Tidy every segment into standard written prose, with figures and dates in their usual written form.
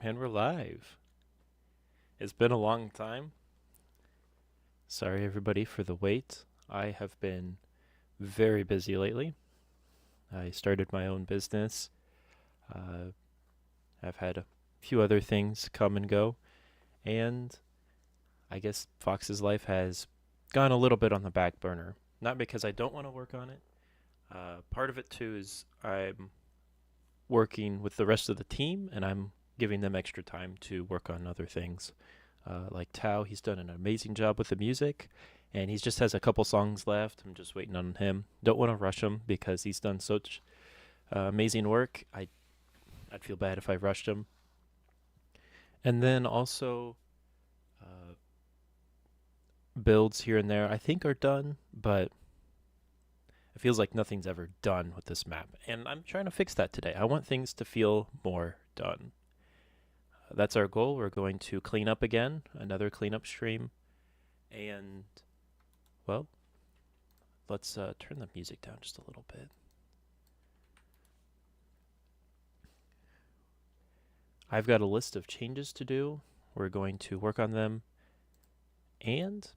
And we're live. It's been a long time. Sorry, everybody, for the wait. I have been very busy lately. I started my own business. Uh, I've had a few other things come and go. And I guess Fox's life has gone a little bit on the back burner. Not because I don't want to work on it. Part of it, too, is I'm working with the rest of the team and I'm giving them extra time to work on other things. Like Tao, he's done an amazing job with the music, and he just has a couple songs left. I'm just waiting on him. Don't want to rush him because he's done such amazing work. I'd feel bad if I rushed him. And then also uh, builds here and there, I think are done, but it feels like nothing's ever done with this map, and I'm trying to fix that today. I want things to feel more done. That's our goal. We're going to clean up again, another cleanup stream, and well, let's turn the music down just a little bit. I've got a list of changes to do. We're going to work on them, and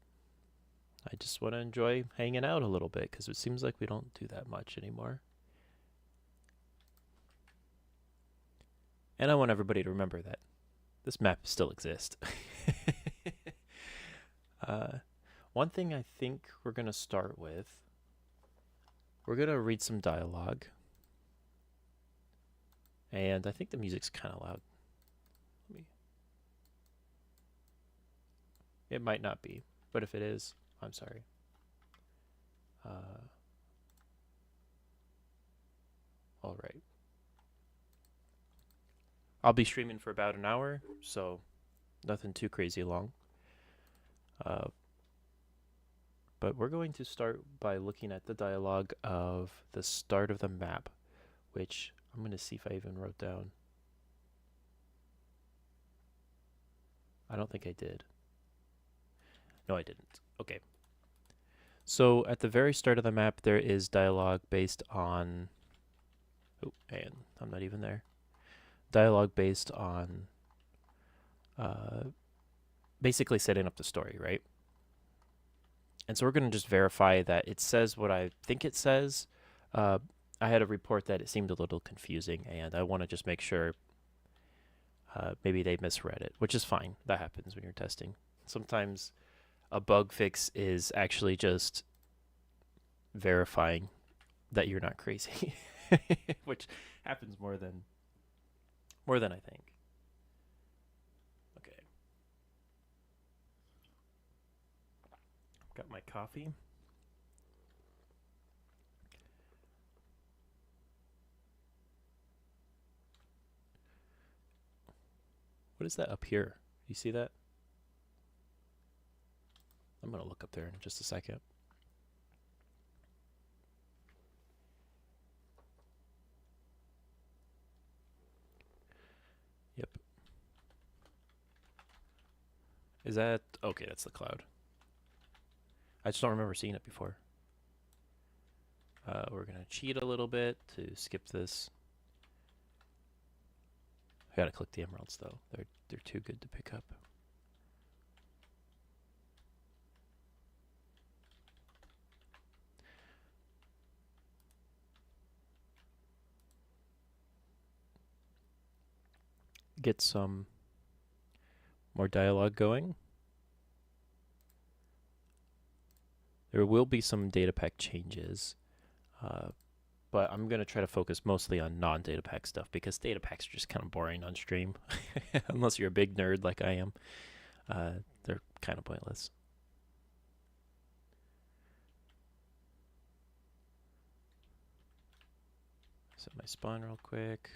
I just want to enjoy hanging out a little bit because it seems like we don't do that much anymore. And I want everybody to remember that this map still exists. uh, one thing I think we're going to start with, we're going to read some dialogue. And I think the music's kind of loud. It might not be, but if it is, I'm sorry. All right. I'll be streaming for about an hour, so nothing too crazy long. Uh, but we're going to start by looking at the dialogue of the start of the map, which I'm going to see if I even wrote down. I don't think I did. No, I didn't. Okay. So at the very start of the map, there is dialogue based on... Oh, and I'm not even there. Dialogue based on basically setting up the story, right? And so we're going to just verify that it says what I think it says. I had a report that it seemed a little confusing, and I want to just make sure maybe they misread it, which is fine. That happens when you're testing. Sometimes a bug fix is actually just verifying that you're not crazy, which happens more than I think. Okay. Got my coffee. What is that up here? You see that? I'm going to look up there in just a second. Yep. Is that... Okay, that's the cloud. I just don't remember seeing it before. We're going to cheat a little bit to skip this. I gotta click the emeralds though. They're too good to pick up. Get some more dialogue going. There will be some data pack changes, but I'm going to try to focus mostly on non-data pack stuff because data packs are just kind of boring on stream. Unless you're a big nerd like I am, they're kind of pointless. Set my spawn real quick,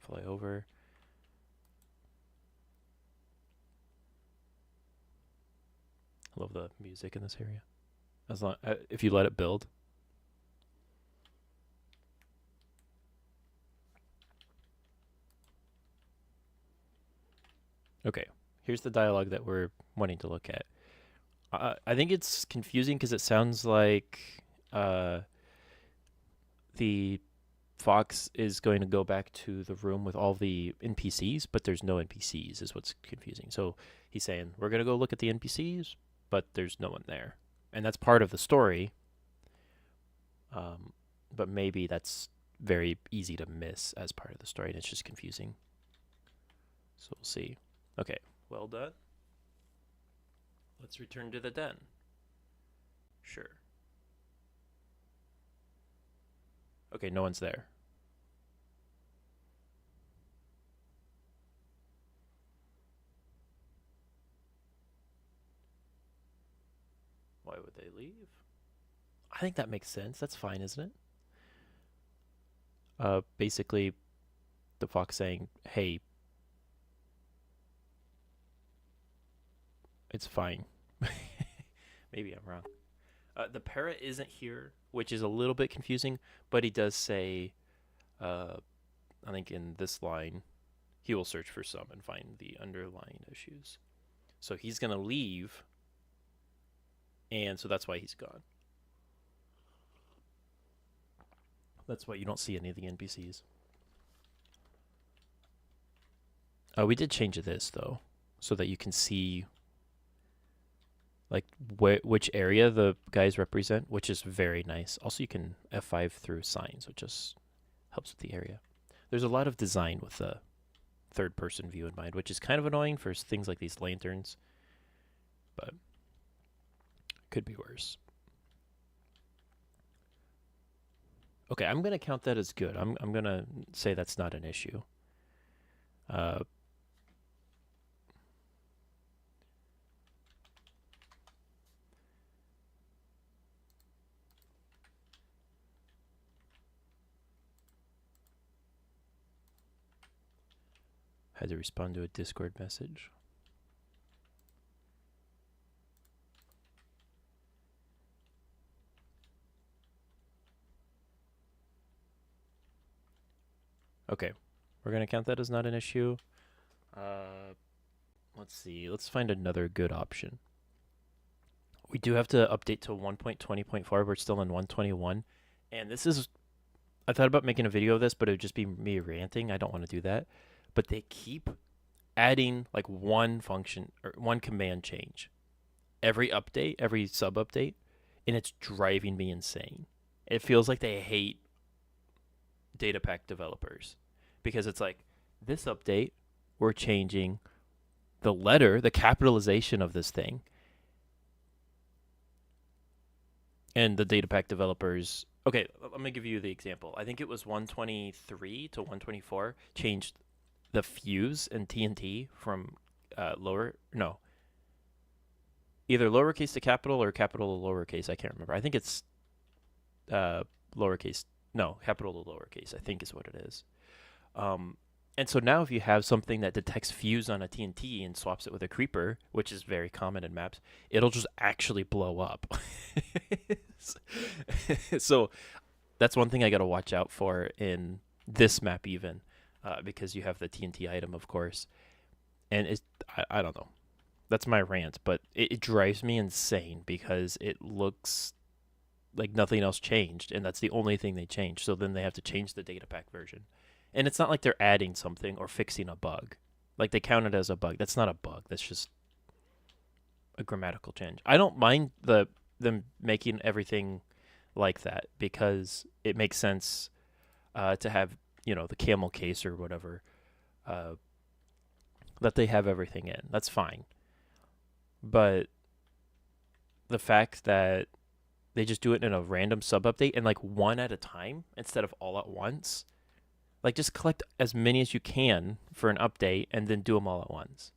fly over. I love the music in this area. As long if you let it build. Okay, here's the dialogue that we're wanting to look at. I think it's confusing because it sounds like the Fox is going to go back to the room with all the NPCs, but there's no NPCs, is what's confusing. So he's saying, we're going to go look at the NPCs, but there's no one there. And that's part of the story, but maybe that's very easy to miss as part of the story, and it's just confusing. So we'll see. Okay, well done. Let's return to the den. Sure. Okay, no one's there. Why would they leave? I think that makes sense. That's fine, isn't it? Basically, the fox saying, hey, it's fine. Maybe I'm wrong. The parrot isn't here, which is a little bit confusing, but he does say, I think in this line, he will search for some and find the underlying issues. So he's going to leave, and so that's why he's gone. That's why you don't see any of the NPCs. We did change this, though, so that you can see like which area the guys represent, which is very nice. Also, you can F5 through signs, which just helps with the area. There's a lot of design with the third-person view in mind, which is kind of annoying for things like these lanterns, but could be worse. Okay, I'm going to count that as good. I'm going to say that's not an issue. Had to respond to a Discord message. Okay, we're going to count that as not an issue. Let's see. Let's find another good option. We do have to update to 1.20.4. We're still in 121. And this is... I thought about making a video of this, but it would just be me ranting. I don't want to do that. But they keep adding like one function or one command change every update, every sub update, and it's driving me insane. It feels like they hate data pack developers because it's like this update, we're changing the letter, the capitalization of this thing, and the data pack developers. Okay, let me give you the example. I think it was 123 to 124 changed the fuse and TNT from either lowercase to capital or capital to lowercase. I can't remember. I think it's lowercase. No, capital to lowercase, I think is what it is. And so now if you have something that detects fuse on a TNT and swaps it with a creeper, which is very common in maps, it'll just actually blow up. So that's one thing I got to watch out for in this map even. Because you have the TNT item, of course. And I don't know. That's my rant, but it drives me insane because it looks like nothing else changed, and that's the only thing they changed. So then they have to change the data pack version. And it's not like they're adding something or fixing a bug. Like they count it as a bug. That's not a bug. That's just a grammatical change. I don't mind them making everything like that because it makes sense to have the camel case or whatever, that they have everything in. That's fine. But the fact that they just do it in a random sub update and like one at a time instead of all at once, like just collect as many as you can for an update and then do them all at once.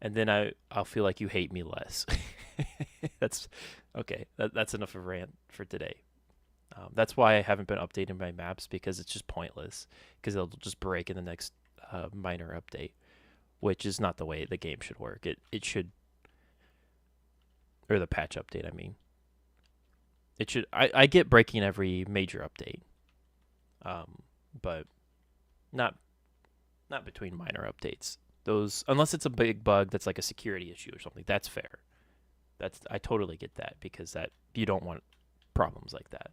And then I'll feel like you hate me less. That's okay. That's enough of a rant for today. That's why I haven't been updating my maps, because it's just pointless, because it'll just break in the next minor update, which is not the way the game should work. It should, or the patch update, I mean. It should, I get breaking every major update, but not between minor updates. Those, unless it's a big bug that's like a security issue or something, that's fair. I totally get that, because that you don't want problems like that.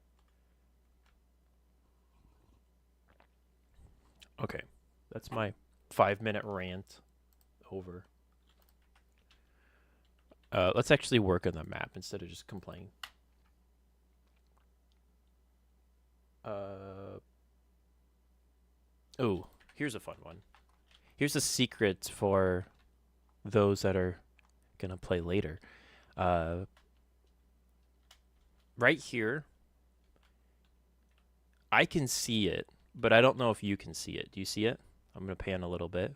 Okay, that's my 5-minute rant over. Let's actually work on the map instead of just complaining. Oh, here's a fun one. Here's a secret for those that are gonna play later. Right here, I can see it, but I don't know if you can see it. Do you see it? I'm gonna pan a little bit.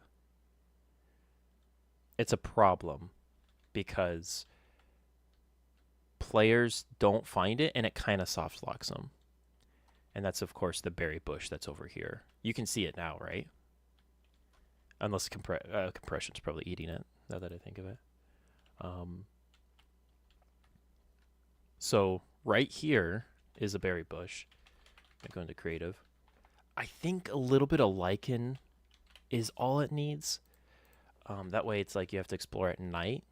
It's a problem because players don't find it and it kind of soft locks them. And that's, of course, the berry bush that's over here. You can see it now, right? Unless compression's probably eating it, now that I think of it. So right here is a berry bush. I'm going to creative. I think a little bit of lichen is all it needs. That way it's like you have to explore at night.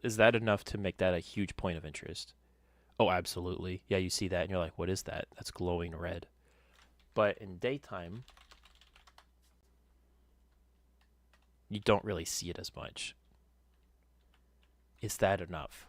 Is that enough to make that a huge point of interest? Oh, absolutely. Yeah, you see that and you're like, what is that? That's glowing red. But in daytime, you don't really see it as much. Is that enough?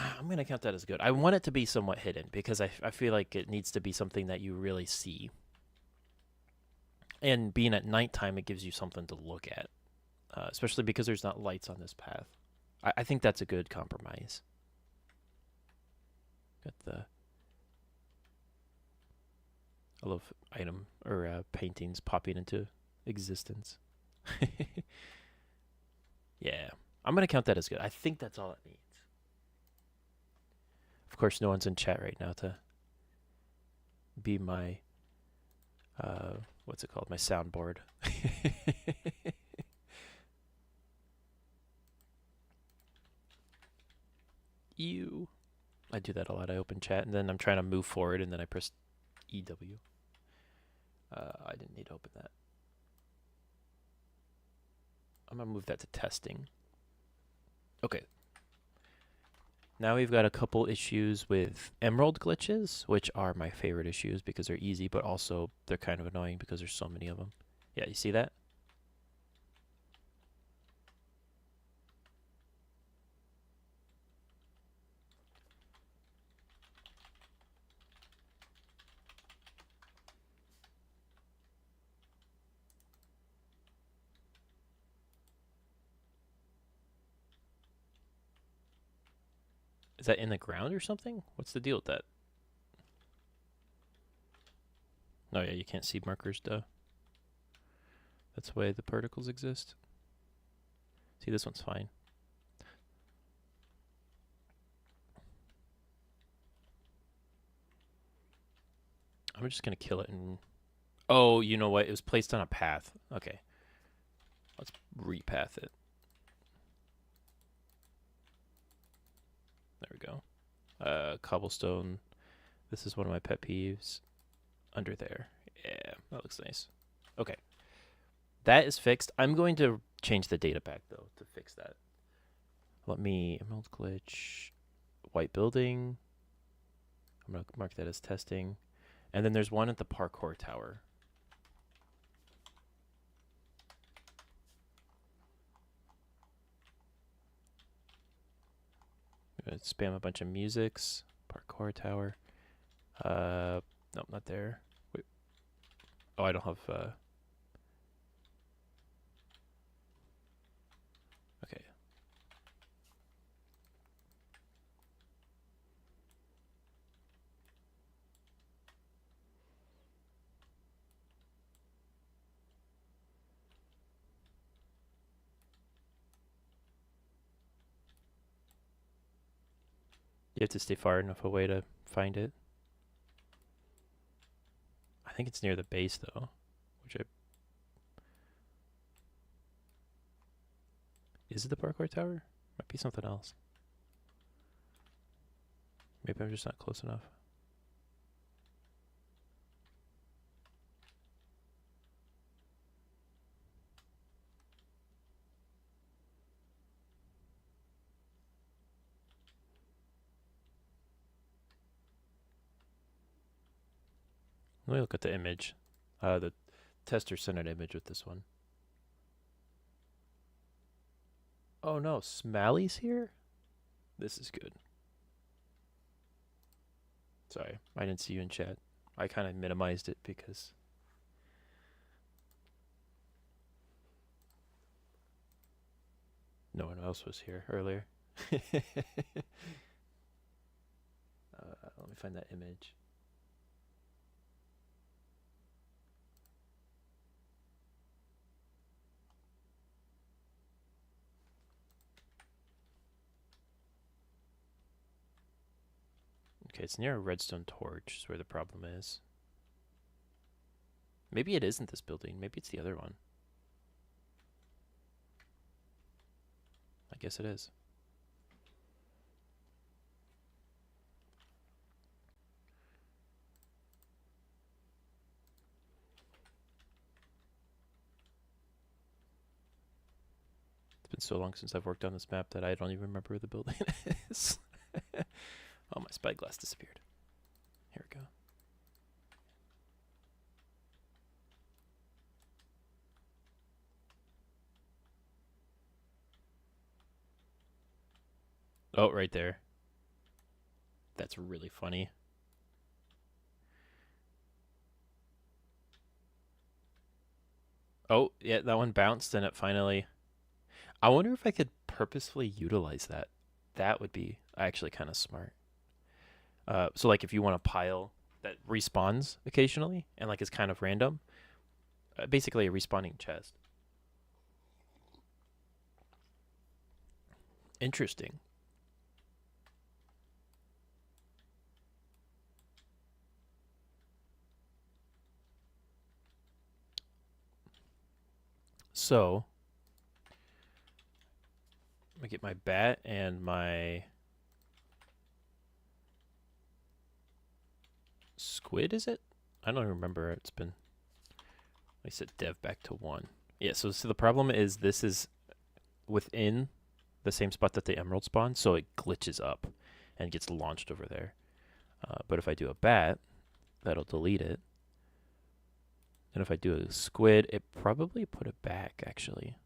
I'm going to count that as good. I want it to be somewhat hidden because I feel like it needs to be something that you really see. And being at nighttime, it gives you something to look at, especially because there's not lights on this path. I think that's a good compromise. Got the... I love item or paintings popping into existence. Yeah, I'm going to count that as good. I think that's all it needs. Of course, no one's in chat right now to be my, what's it called? My soundboard. Ew. I do that a lot. I open chat and then I'm trying to move forward and then I press EW. I didn't need to open that. I'm going to move that to testing. Okay. Now we've got a couple issues with emerald glitches, which are my favorite issues because they're easy, but also they're kind of annoying because there's so many of them. Yeah, you see that? Is that in the ground or something? What's the deal with that? Oh yeah, you can't see markers, duh. That's the way the particles exist. See, this one's fine. I'm just gonna kill it and... Oh, you know what? It was placed on a path. Okay. Let's repath it. There we go. Cobblestone. This is one of my pet peeves. Under there. Yeah, that looks nice. Okay. That is fixed. I'm going to change the data back, though, to fix that. Let me... Emerald glitch. White building. I'm going to mark that as testing. And then there's one at the parkour tower. I'm going to spam a bunch of musics. Parkour tower. Nope, not there. Wait. Oh, I don't have... Okay. You have to stay far enough away to find it. I think it's near the base, though. Which I... Is it the parkour tower? Might be something else. Maybe I'm just not close enough. Let me look at the image. The tester sent an image with this one. Oh no, Smalley's here? This is good. Sorry, I didn't see you in chat. I kind of minimized it because no one else was here earlier. Let me find that image. Okay, it's near a redstone torch is where the problem is. Maybe it isn't this building. Maybe it's the other one. I guess it is. It's been so long since I've worked on this map that I don't even remember where the building is. Oh, my spyglass disappeared. Here we go. Oh, right there. That's really funny. Oh, yeah, that one bounced and it finally... I wonder if I could purposefully utilize that. That would be actually kind of smart. So, like, if you want a pile that respawns occasionally and, like, is kind of random, basically a respawning chest. Interesting. So, I'm going to get my bat and my squid, is it? I don't remember. It's been... I set dev back to 1. Yeah, so the problem is this is within the same spot that the emerald spawned, so it glitches up and gets launched over there. But if I do a bat, that'll delete it. And if I do a squid, it probably put it back, actually.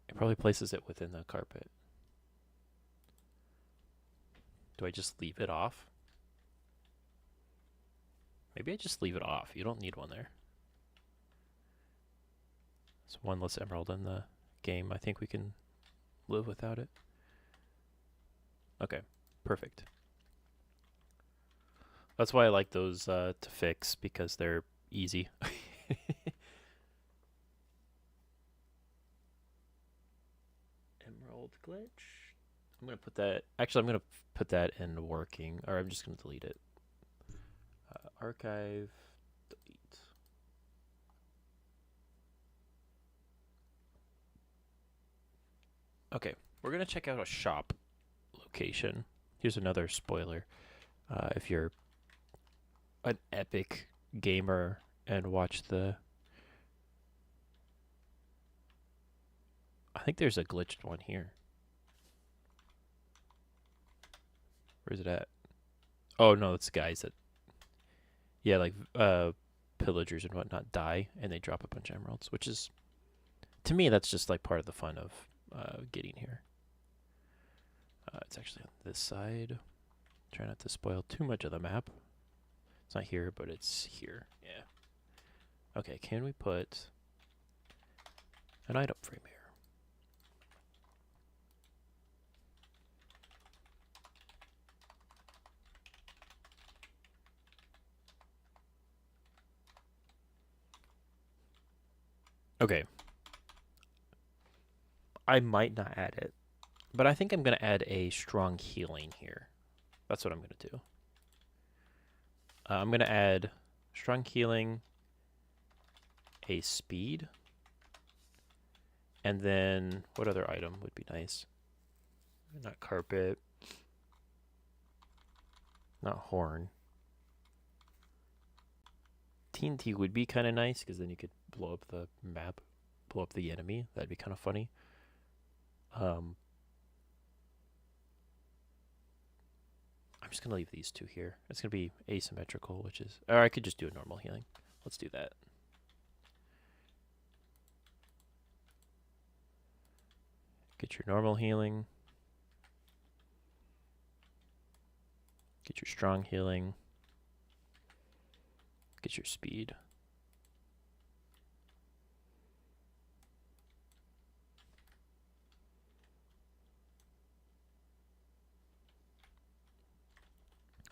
It probably places it within the carpet. Do I just leave it off? Maybe I just leave it off. You don't need one there. It's one less emerald in the game. I think we can live without it. Okay, perfect. That's why I like those to fix, because they're easy. Emerald glitch. I'm gonna put that. Actually, I'm gonna put that in working, or I'm just gonna delete it. Archive, delete. Okay, we're gonna check out a shop location. Here's another spoiler. If you're an epic gamer and watch the... I think there's a glitched one here. Where's it at? Oh, no, it's guys that... Yeah, like, pillagers and whatnot die, and they drop a bunch of emeralds, which is... To me, that's just, like, part of the fun of getting here. It's actually on this side. Try not to spoil too much of the map. It's not here, but it's here. Yeah. Okay, can we put an item frame here? Okay. I might not add it, but I think I'm going to add a strong healing here. That's what I'm going to do. I'm going to add strong healing, a speed, and then what other item would be nice? Not carpet. Not horn. TNT would be kind of nice because then you could blow up the map, blow up the enemy. That'd be kind of funny. I'm just gonna leave these two here. It's gonna be asymmetrical, which is, or I could just do a normal healing. Let's do that. Get your normal healing. Get your strong healing. Get your speed.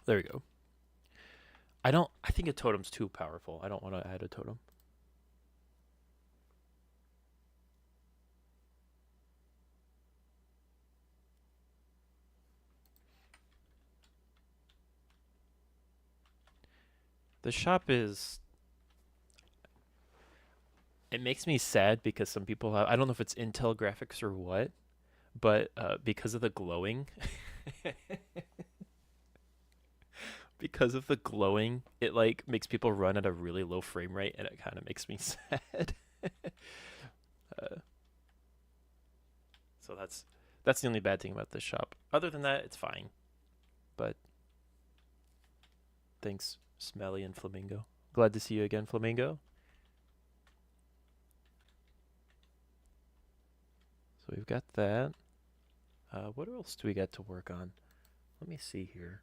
There we go. I think a totem's too powerful. I don't want to add a totem. The shop is, it makes me sad because some people have, I don't know if it's Intel graphics or what, but because of the glowing, because of the glowing, it like makes people run at a really low frame rate, and it kind of makes me sad. uh, so that's the only bad thing about this shop. Other than that, it's fine. But thanks, Smelly and Flamingo. Glad to see you again, Flamingo. So we've got that. What else do we got to work on? Let me see here.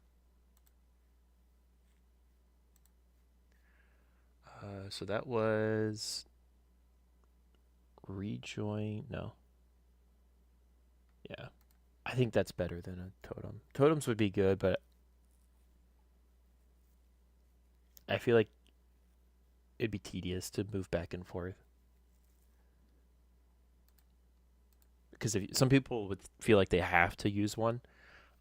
So that was rejoin. No. Yeah. I think that's better than a totem. Totems would be good, but I feel like it'd be tedious to move back and forth. Because if some people would feel like they have to use one,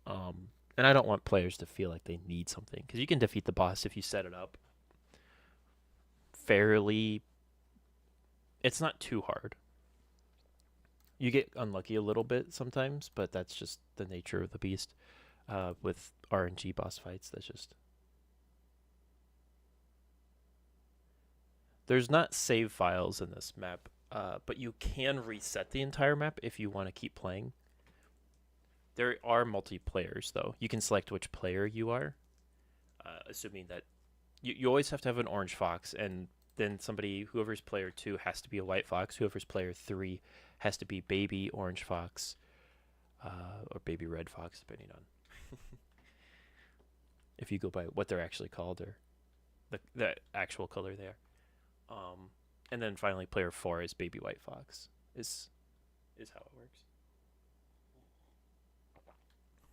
and I don't want players to feel like they need something. Because you can defeat the boss if you set it up fairly. It's not too hard. You get unlucky a little bit sometimes, but that's just the nature of the beast. With RNG boss fights, that's just, there's not save files in this map, but you can reset the entire map if you want to keep playing. There are multiplayers, though. You can select which player you are, assuming that you always have to have an orange fox, and then somebody, whoever's player 2 has to be a white fox, whoever's player 3 has to be baby orange fox, or baby red fox, depending on if you go by what they're actually called or the actual color they are. And then finally, player 4 is baby white fox. Is how it works.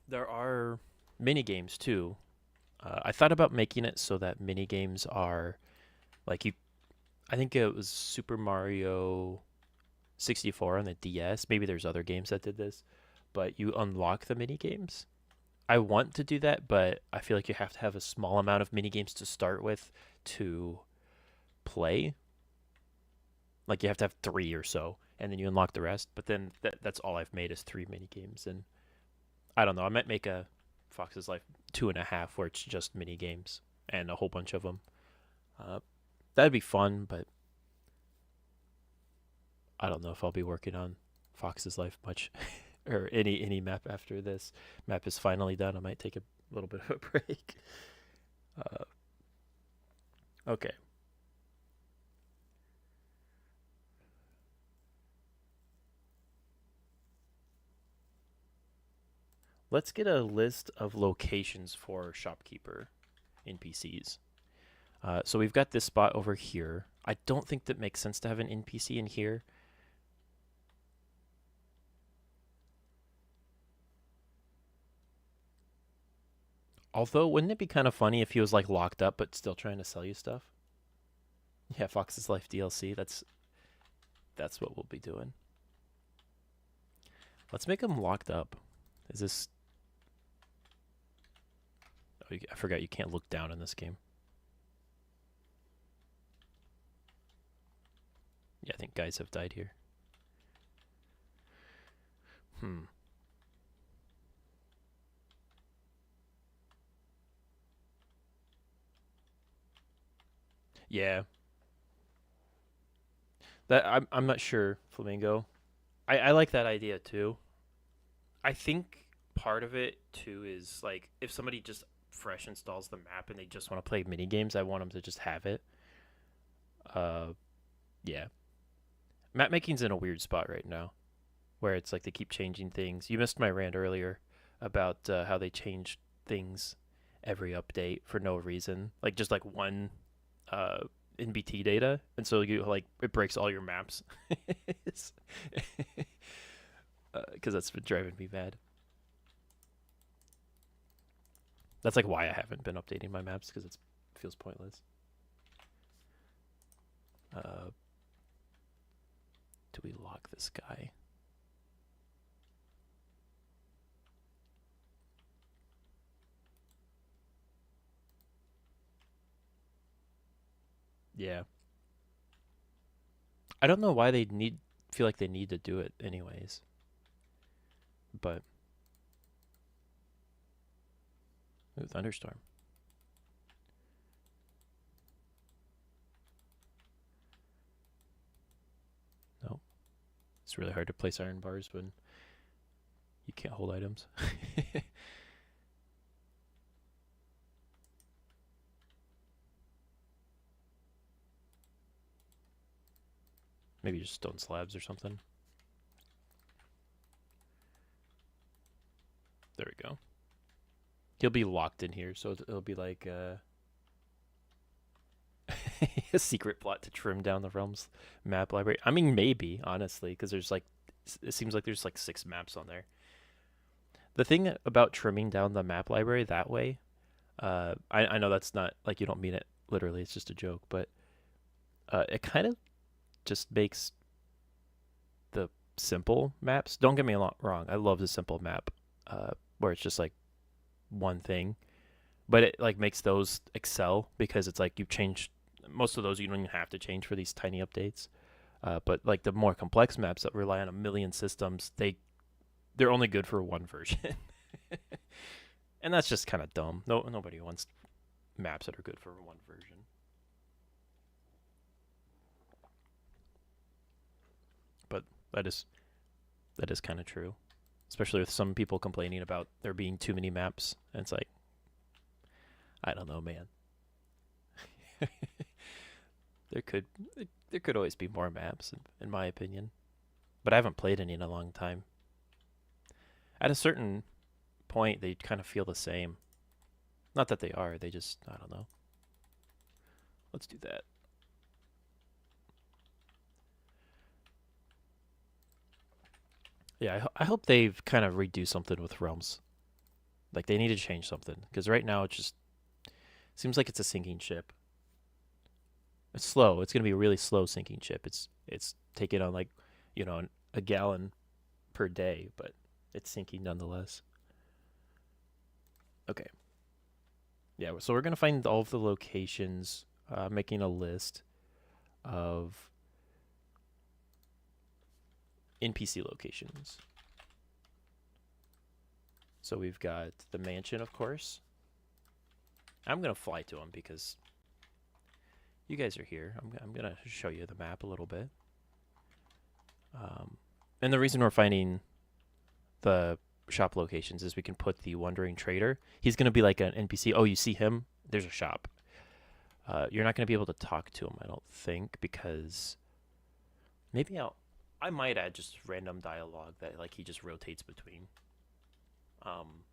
There are mini games too. I thought about making it so that mini games are like you. I think it was Super Mario 64 on the DS. Maybe there's other games that did this, but you unlock the mini games. I want to do that, but I feel like you have to have a small amount of mini games to start with to play. Like you have to have 3 or so, and then you unlock the rest. But then that's all I've made is 3 mini games, and I don't know. I might make a Fox's Life 2.5 where it's just mini games and a whole bunch of them. That'd be fun, but I don't know if I'll be working on Fox's Life much or any map after this map is finally done. I might take a little bit of a break. Uh, okay. Let's get a list of locations for shopkeeper NPCs. So we've got this spot over here. I don't think that makes sense to have an NPC in here. Although, wouldn't it be kind of funny if he was like locked up but still trying to sell you stuff? Yeah, Fox's Life DLC. That's what we'll be doing. Let's make him locked up. Is this? Oh, I forgot you can't look down in this game. Yeah, I think guys have died here. Yeah, that I'm not sure, Flamingo. I like that idea too. I think part of it too is like if somebody just fresh installs the map and they just want to play mini games, I want them to just have it. Uh, yeah. Map making's in a weird spot right now, where it's like they keep changing things. You missed my rant earlier about how they change things every update for no reason, like just like one uh, NBT data, and so you like it breaks all your maps. Because that's been driving me mad. That's like why I haven't been updating my maps because it feels pointless. Uh, do we lock this guy? Yeah. I don't know why they feel like they need to do it anyways. But ooh, thunderstorm. No. It's really hard to place iron bars when you can't hold items. Maybe just stone slabs or something. There we go. He'll be locked in here, so it'll be like a secret plot to trim down the realms map library. I mean, maybe honestly, because there's like it seems like there's like 6 maps on there. The thing about trimming down the map library that way, I know that's not like you don't mean it literally. It's just a joke, but it kind of just makes the simple maps. Don't get me wrong. I love the simple map, where it's just like one thing, but it like makes those excel because it's like you've changed most of those. You don't even have to change for these tiny updates. But like the more complex maps that rely on a million systems, they're only good for one version, and that's just kind of dumb. Nobody wants maps that are good for one version. But that is that is kind of true, especially with some people complaining about there being too many maps. And it's like, I don't know, man. there could there could always be more maps, in my opinion. But I haven't played any in a long time. At a certain point, they kind of feel the same. Not that they are. They just I don't know. Let's do that. Yeah, I hope they've kind of redo something with realms. Like they need to change something because right now it just seems like it's a sinking ship. It's slow. It's gonna be a really slow sinking ship. It's taking on like, a gallon per day, but it's sinking nonetheless. Okay. Yeah. So we're gonna find all of the locations, making a list of NPC locations. So we've got the mansion, of course. I'm gonna fly to them because you guys are here. I'm gonna show you the map a little bit. Um, and the reason we're finding the shop locations is we can put the wandering trader. He's gonna be like an NPC. Oh, you see him? There's a shop. You're not gonna be able to talk to him, I don't think, because maybe I might add just random dialogue that like he just rotates between. Um,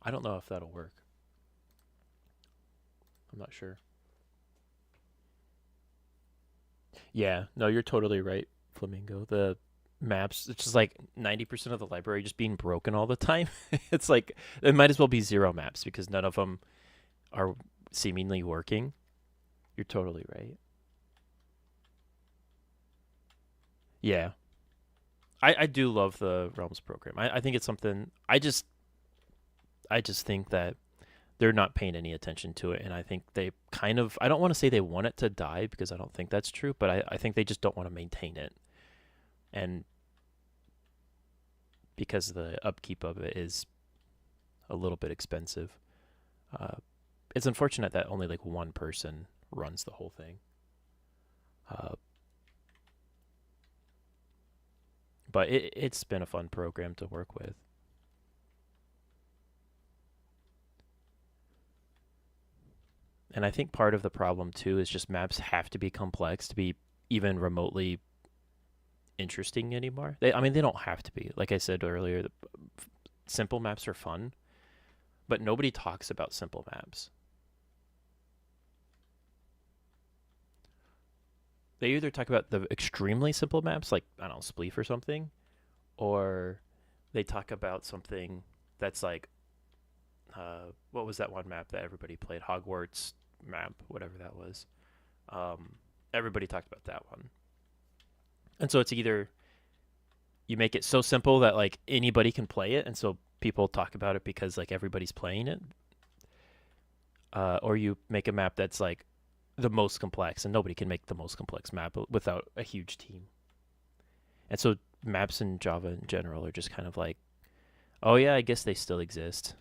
I don't know if that'll work. I'm not sure. Yeah, no, you're totally right, Flamingo. The maps, it's just like 90% of the library just being broken all the time. It's like it might as well be 0 maps because none of them are seemingly working. You're totally right. Yeah. I do love the Realms program. I think it's something I just think that they're not paying any attention to it, and I think they kind of I don't want to say they want it to die because I don't think that's true, but I think they just don't want to maintain it. And because the upkeep of it is a little bit expensive. Uh, it's unfortunate that only like one person runs the whole thing. Uh, but it's been a fun program to work with. And I think part of the problem too is just maps have to be complex to be even remotely interesting anymore. I mean, they don't have to be. Like I said earlier, simple maps are fun, but nobody talks about simple maps. They either talk about the extremely simple maps, like, I don't know, Spleef or something, or they talk about something that's like, what was that one map that everybody played? Hogwarts map, whatever that was. Um, Everybody talked about that one. And so it's either you make it so simple that like anybody can play it, and so people talk about it because like everybody's playing it, or you make a map that's like the most complex, and nobody can make the most complex map without a huge team. And so maps in Java in general are just kind of like, oh yeah, I guess they still exist.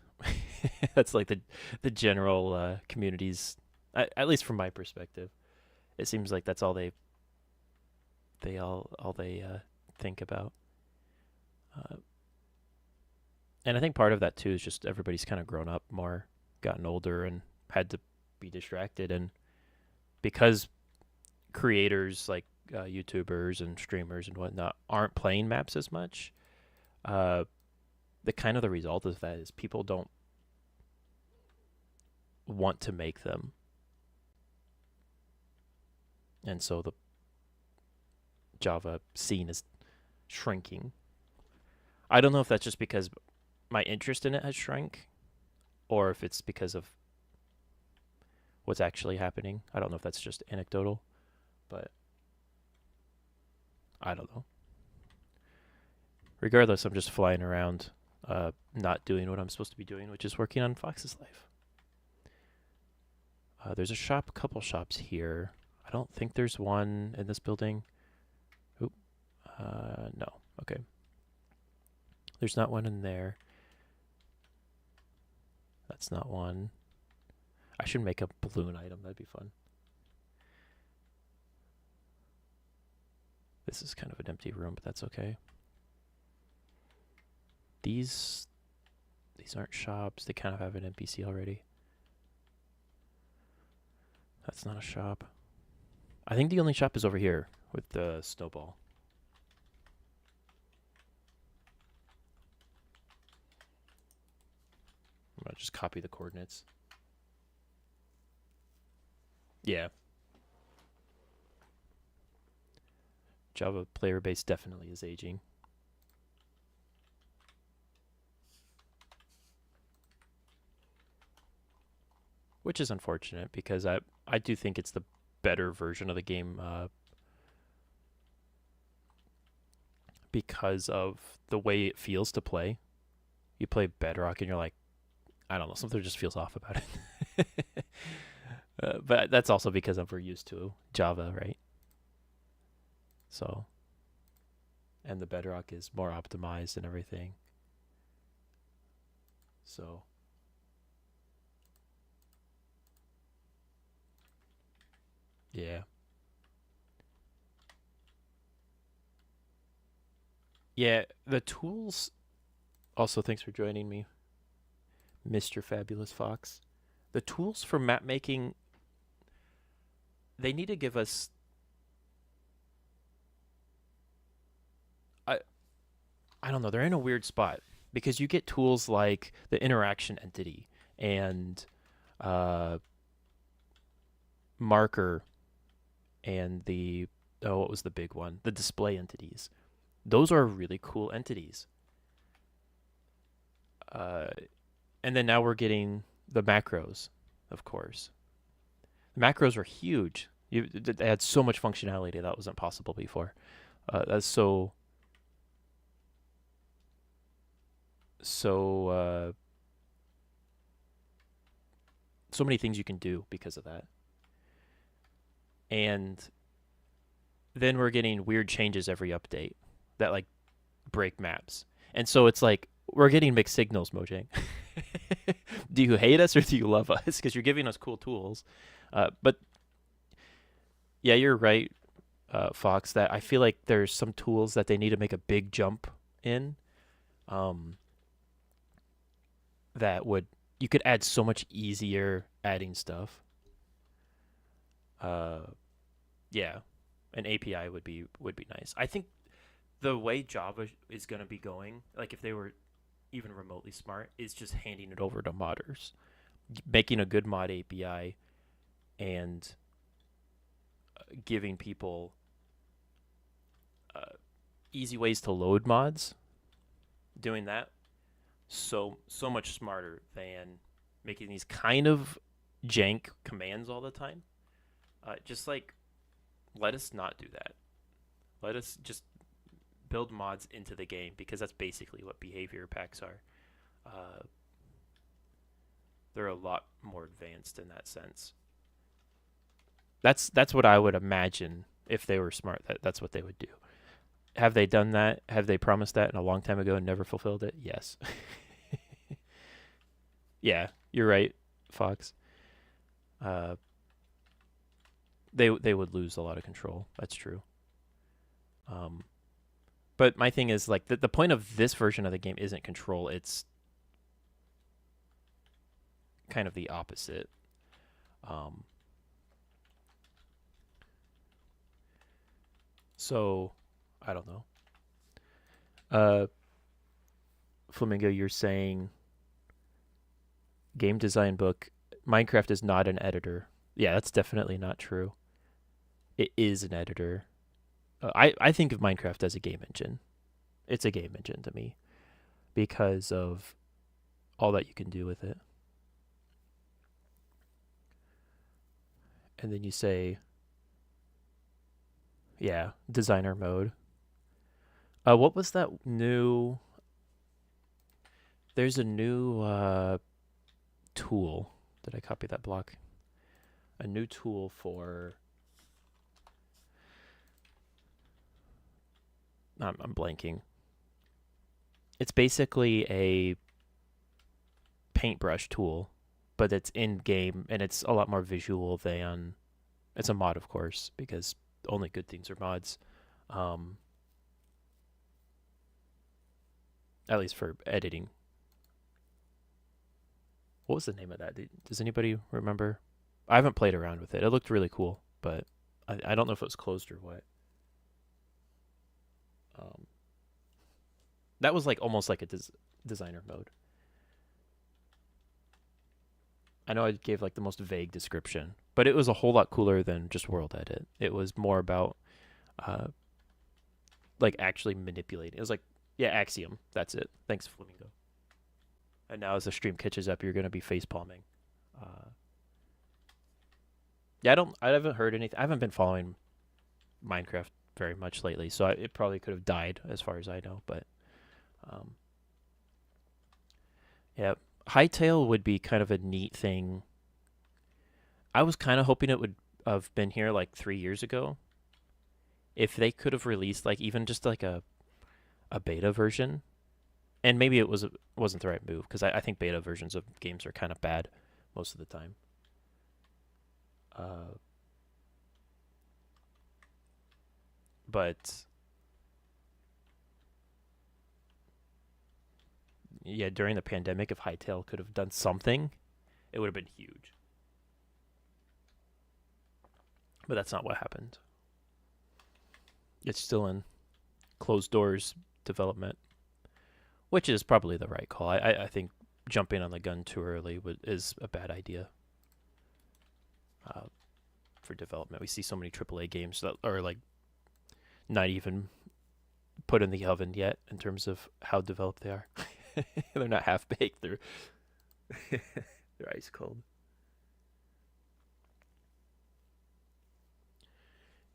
That's like the general communities, at least from my perspective. It seems like that's all they think about. Uh, and I think part of that too is just everybody's kind of grown up more, gotten older, and had to be distracted. And because creators like YouTubers and streamers and whatnot aren't playing maps as much, uh, the result of that is people don't want to make them, and so the Java scene is shrinking. I don't know if that's just because my interest in it has shrunk, or if it's because of what's actually happening. I don't know if that's just anecdotal, but I don't know. Regardless, I'm just flying around, not doing what I'm supposed to be doing, which is working on Fox's life. There's a couple shops here. I don't think there's one in this building. Oop. No. Okay. There's not one in there. That's not one. I should make a balloon item. That'd be fun. This is kind of an empty room, but that's okay. These aren't shops. They kind of have an NPC already. That's not a shop. I think the only shop is over here with the snowball. I'm gonna just copy the coordinates. Yeah. Java player base definitely is aging. Which is unfortunate because I do think it's the better version of the game, because of the way it feels to play. You play Bedrock and you're like, I don't know, something just feels off about it. But that's also because we're used to Java, right? So, and the Bedrock is more optimized and everything. So, yeah. Yeah, the tools. Also, thanks for joining me, Mr. Fabulous Fox. The tools for map making, they need to give us. I I don't know. They're in a weird spot because you get tools like the interaction entity and uh, marker and the, oh, what was the big one? The display entities. Those are really cool entities. Uh, and then now we're getting the macros, of course. The macros are huge. They had so much functionality that wasn't possible before. That's so so many things you can do because of that. And then we're getting weird changes every update that like break maps. And so it's like we're getting mixed signals, Mojang. Do you hate us or do you love us? Because you're giving us cool tools. But yeah, you're right, Fox. That I feel like there's some tools that they need to make a big jump in. Um, that would you could add so much easier adding stuff. Uh, yeah, an API would be nice. I think the way Java is going to be going, like if they were even remotely smart, is just handing it over to modders, making a good mod API, and giving people uh, easy ways to load mods. Doing that so much smarter than making these kind of jank commands all the time. Just like let us not do that. Let us just build mods into the game because that's basically what behavior packs are. Uh, they're a lot more advanced in that sense. That's what I would imagine if they were smart. That's what they would do. Have they done that? Have they promised that in a long time ago and never fulfilled it? Yes. Yeah, you're right, Fox. Uh, they would lose a lot of control. That's true. Um, but my thing is like the point of this version of the game isn't control. It's kind of the opposite. Um, so I don't know. Uh, Flamingo, you're saying game design book. Minecraft is not an editor. Yeah, that's definitely not true. It is an editor. I think of Minecraft as a game engine. It's a game engine to me because of all that you can do with it. And then you say, yeah, designer mode. What was that new? There's a new tool. Did I copy that block? A new tool for. I'm blanking. It's basically a paintbrush tool, but it's in game and it's a lot more visual than. It's a mod, of course, because only good things are mods. Um, at least for editing. What was the name of that? Does anybody remember? I haven't played around with it. It looked really cool, but I don't know if it was closed or what. Um, that was like almost like a designer mode. I know I gave like the most vague description, but it was a whole lot cooler than just world edit. It was more about uh, like actually manipulating. It was like, yeah, Axiom. That's it. Thanks, Flamingo. And now as the stream catches up, you're gonna be face palming. Uh, yeah, I haven't heard anything. I haven't been following Minecraft very much lately, so it probably could have died as far as I know. But um, yeah, Hightail would be kind of a neat thing. I was kind of hoping it would have been here like 3 years ago. If they could have released like even just like a beta version, and maybe wasn't the right move because I think beta versions of games are kind of bad most of the time. Uh, but yeah, during the pandemic, if Hightail could have done something, it would have been huge. But that's not what happened. It's still in closed doors development, which is probably the right call. I think jumping on the gun too early is a bad idea uh, for development. We see so many AAA games that are like not even put in the oven yet in terms of how developed they are. They're not half baked. They're ice cold.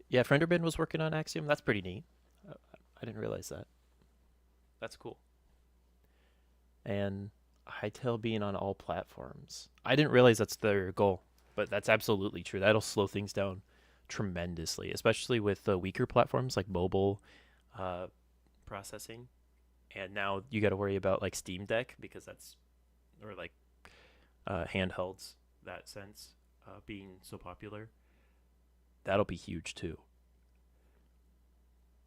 Yeah, Frienderbin was working on Axiom. That's pretty neat. I didn't realize that. That's cool. And Hightail being on all platforms. I didn't realize that's their goal, but that's absolutely true. That'll slow things down tremendously, especially with the weaker platforms like mobile processing. And now you got to worry about like Steam Deck because that's or like handhelds that sense being so popular. That'll be huge too.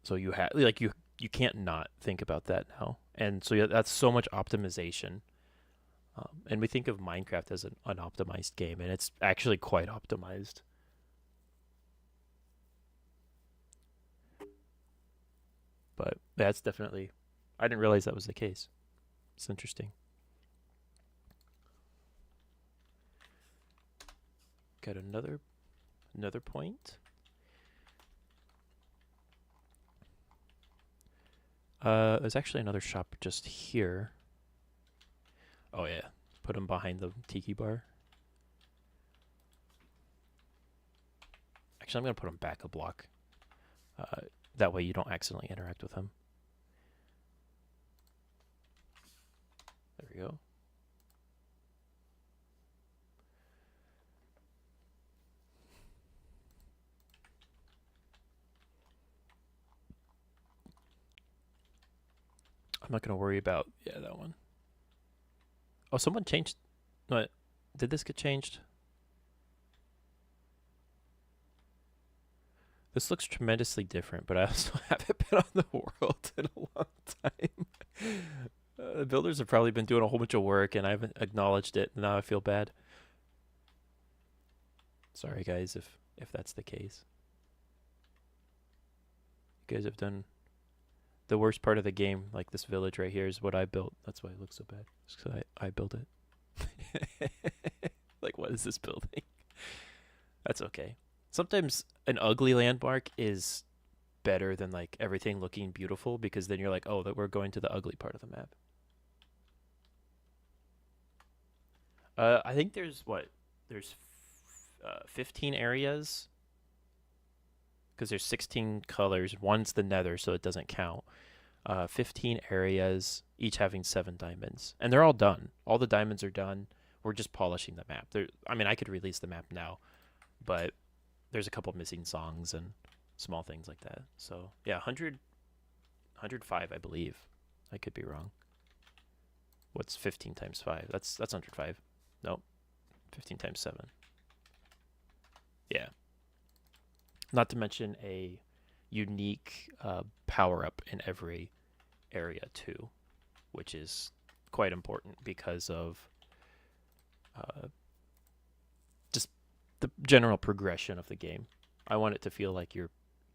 So you have like you can't not think about that now. And so yeah, that's so much optimization. And we think of Minecraft as an unoptimized game, and it's actually quite optimized. But that's definitely, I didn't realize that was the case. It's interesting. Got another point. There's actually another shop just here. Oh yeah, put them behind the tiki bar. Actually, I'm gonna put them back a block. That way you don't accidentally interact with them. There we go. I'm not gonna worry about that one. Oh, someone changed. What? Did this get changed? This looks tremendously different, but I also haven't been on the world in a long time. The builders have probably been doing a whole bunch of work, and I haven't acknowledged it. Now I feel bad. Sorry, guys, if that's the case. You guys have done the worst part of the game. Like this village right here is what I built. That's why it looks so bad. Just 'cause I built it. Like, what is this building? That's okay. Sometimes an ugly landmark is better than like everything looking beautiful because then you're like, oh, that we're going to the ugly part of the map. I think there's what? There's 15 areas because there's 16 colors. One's the nether, so it doesn't count. 15 areas, each having 7 diamonds. And they're all done. All the diamonds are done. We're just polishing the map. I mean, I could release the map now, but there's a couple missing songs and small things like that. So, yeah, 105, I believe. I could be wrong. What's 15 times 5? That's 105. Nope. 15 times 7. Yeah. Not to mention a unique power up in every area too, which is quite important because of just the general progression of the game. I want it to feel like you're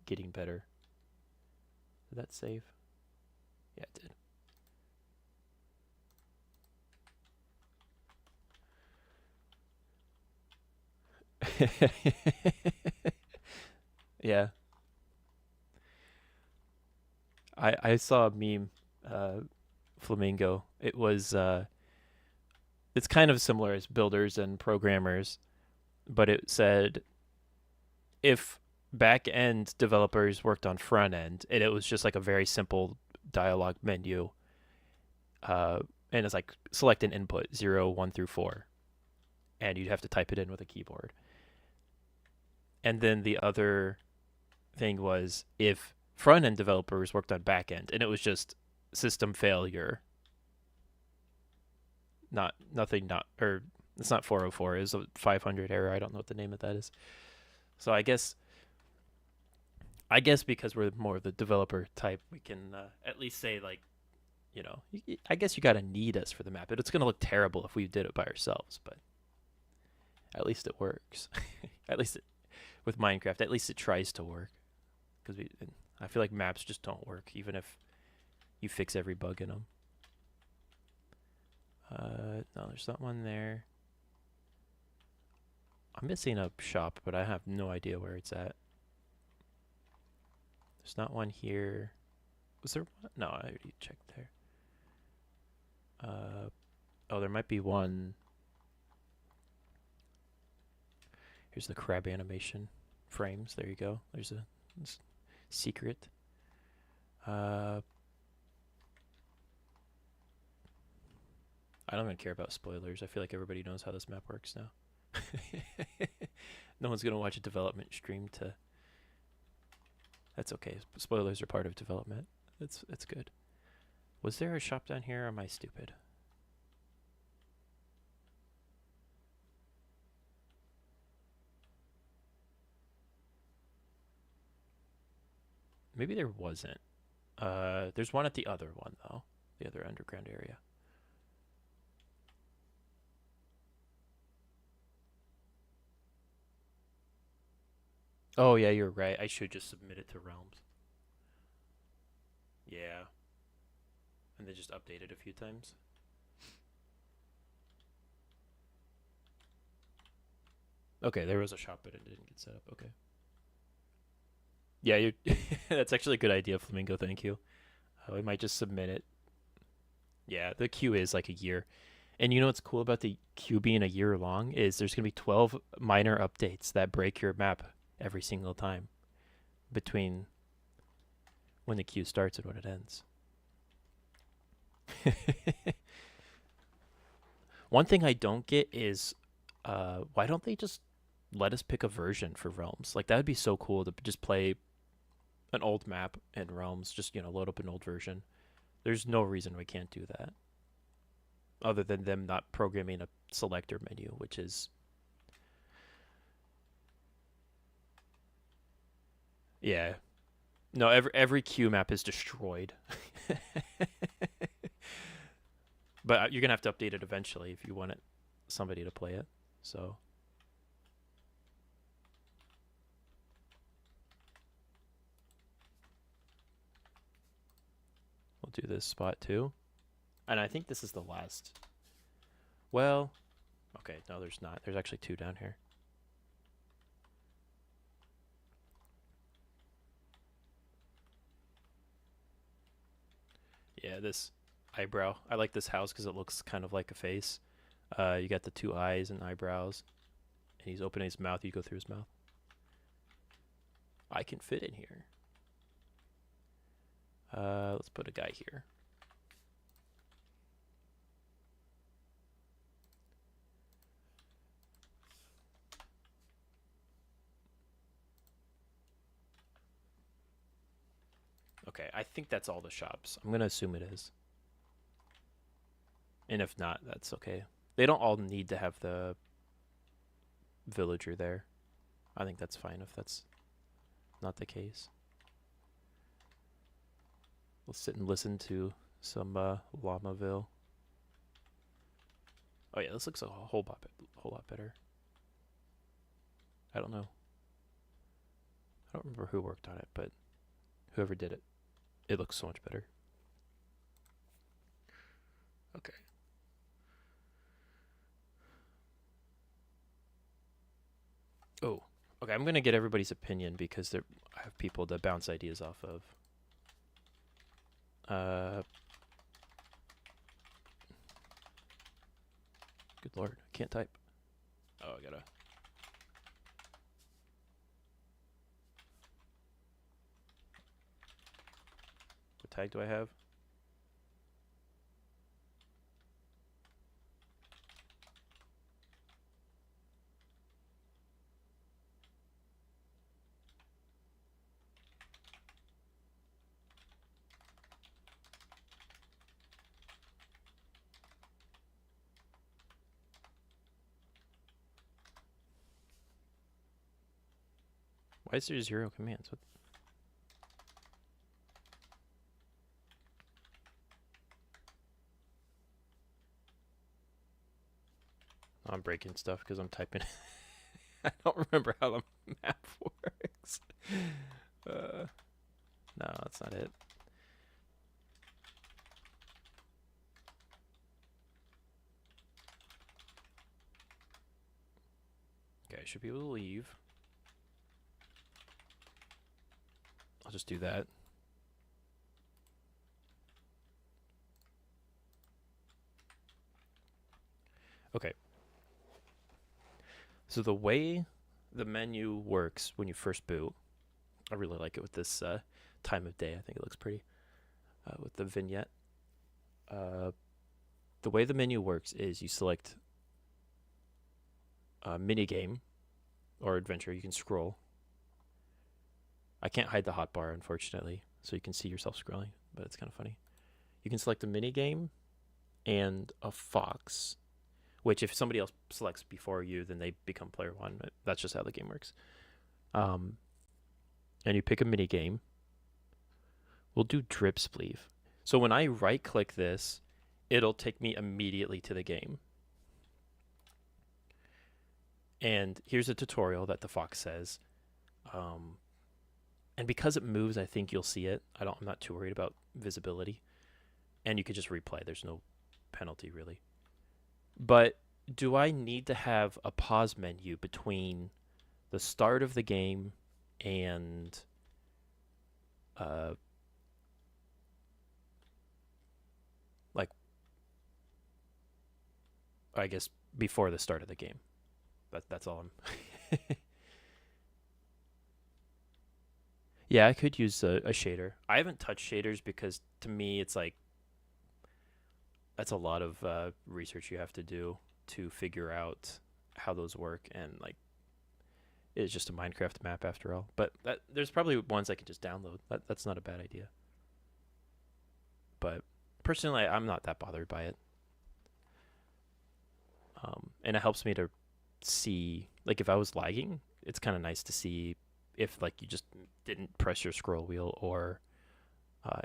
getting better. Did that save? Yeah, it did. Yeah. I saw a meme, Flamingo. It was it's kind of similar as builders and programmers, but it said if back end developers worked on front end and it was just like a very simple dialogue menu, uh, and it's like select an input 0, 1 through 4, and you'd have to type it in with a keyboard. And then the other thing was if front end developers worked on back end and it was just system failure, not nothing, not or it's not 404, it's a 500 error. I don't know what the name of that is. So I guess because we're more of the developer type, we can at least say like, I guess you gotta need us for the map. It's gonna look terrible if we did it by ourselves, but at least it works. At least with Minecraft, at least it tries to work. Because I feel like maps just don't work, even if you fix every bug in them. No, there's not one there. I'm missing a shop, but I have no idea where it's at. There's not one here. Was there one? No, I already checked there. Oh, there might be one. Here's the crab animation frames. There you go. There's a secret. I don't even care about spoilers. I feel like everybody knows how this map works now. No one's gonna watch a development stream to. That's okay. Spoilers are part of development. It's good. Was there a shop down here, or am I stupid? Maybe there wasn't. There's one at the other one, though. The other underground area. Oh, yeah, you're right. I should just submit it to Realms. Yeah. And they just update it a few times. Okay, there was a shop, but it didn't get set up. Okay. Yeah, you. That's actually a good idea, Flamingo. Thank you. We might just submit it. Yeah, the queue is like a year. And you know what's cool about the queue being a year long is there's going to be 12 minor updates that break your map every single time between when the queue starts and when it ends. One thing I don't get is why don't they just let us pick a version for Realms? Like that would be so cool to just play an old map in Realms, just load up an old version. There's no reason we can't do that other than them not programming a selector menu, which is yeah. No, every queue map is destroyed. But you're gonna have to update it eventually if you want somebody to play it. So we'll do this spot too. And I think this is the last. Well, okay, no, there's not. There's actually two down here. Yeah, this eyebrow. I like this house because it looks kind of like a face. You got the two eyes and eyebrows. And he's opening his mouth. You go through his mouth. I can fit in here. Let's put a guy here. Okay, I think that's all the shops. I'm going to assume it is. And if not, that's okay. They don't all need to have the villager there. I think that's fine if that's not the case. We'll sit and listen to some Lamaville. Oh yeah, this looks a whole lot better. I don't know. I don't remember who worked on it, but whoever did it, it looks so much better. Okay. Oh, okay. I'm gonna get everybody's opinion because I have people to bounce ideas off of. Good lord, I can't type. Oh, I gotta. What tag do I have? Why is there 0 commands? What? I'm breaking stuff because I'm typing. I don't remember how the map works. No, that's not it. Okay, I should be able to leave. I'll just do that. Okay. So the way the menu works when you first boot, I really like it with this time of day. I think it looks pretty with the vignette. The way the menu works is you select mini game or adventure. You can scroll. I can't hide the hotbar, unfortunately, so you can see yourself scrolling, but it's kind of funny. You can select a mini game and a fox, which if somebody else selects before you, then they become player one. That's just how the game works. And you pick a mini game. We'll do drip spleeve. So when I right click this, it'll take me immediately to the game. And here's a tutorial that the fox says. And because it moves, I think you'll see it. I'm not too worried about visibility. And you could just replay. There's no penalty really. But do I need to have a pause menu between the start of the game and like, I guess before the start of the game? That's all I'm. Yeah, I could use a shader. I haven't touched shaders because to me it's like that's a lot of research you have to do to figure out how those work, and like it's just a Minecraft map after all. But there's probably ones I could just download. That's not a bad idea. But personally, I'm not that bothered by it, and it helps me to see, like, if I was lagging, it's kind of nice to see if like you just didn't press your scroll wheel, or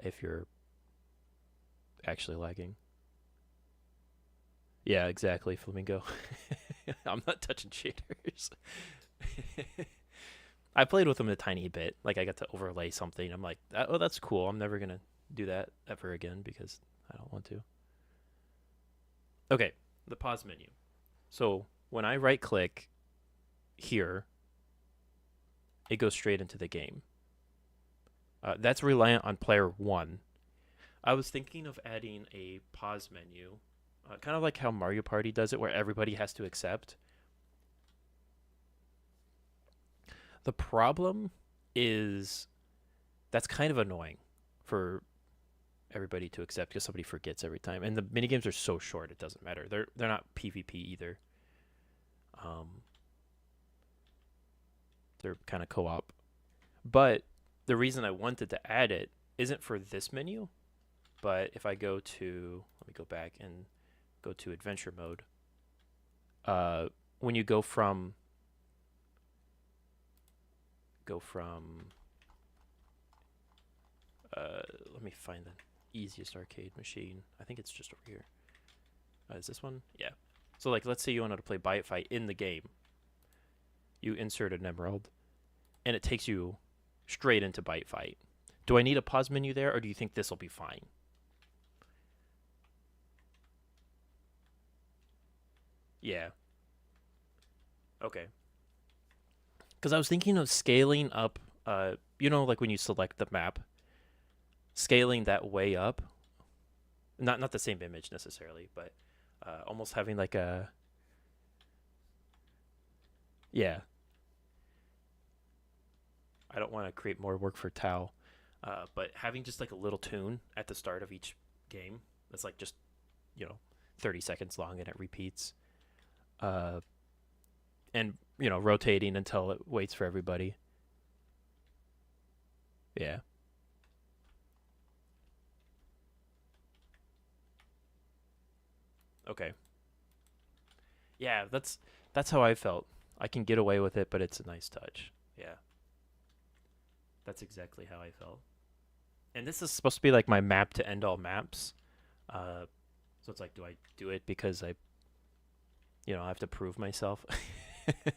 if you're actually lagging. Yeah, exactly, Flamingo. I'm not touching shaders. I played with them a tiny bit. Like I got to overlay something. I'm like, oh, that's cool. I'm never gonna do that ever again because I don't want to. Okay, the pause menu. So when I right click here, it goes straight into the game. That's reliant on player one. I was thinking of adding a pause menu, kind of like how Mario Party does it, where everybody has to accept. The problem is that's kind of annoying for everybody to accept because somebody forgets every time, and the minigames are so short it doesn't matter. They're not PvP either. They're kind of co-op. But the reason I wanted to add it isn't for this menu, but if I go to, let me go back and go to adventure mode. When you go from let me find the easiest arcade machine. I think it's just over here. Is this one? Yeah. So like, let's say you wanted to play Bite Fight in the game. You insert an emerald, and it takes you straight into Bite Fight. Do I need a pause menu there, or do you think this will be fine? Yeah. Okay. Because I was thinking of scaling up, like when you select the map, scaling that way up. Not the same image necessarily, but almost having like a, yeah. I don't want to create more work for Tao, but having just like a little tune at the start of each game that's like just, 30 seconds long and it repeats. And, rotating until it waits for everybody. Yeah. Okay. Yeah, that's how I felt. I can get away with it, but it's a nice touch. Yeah. That's exactly how I felt. And this is supposed to be like my map to end all maps. So it's like, do I do it because I have to prove myself?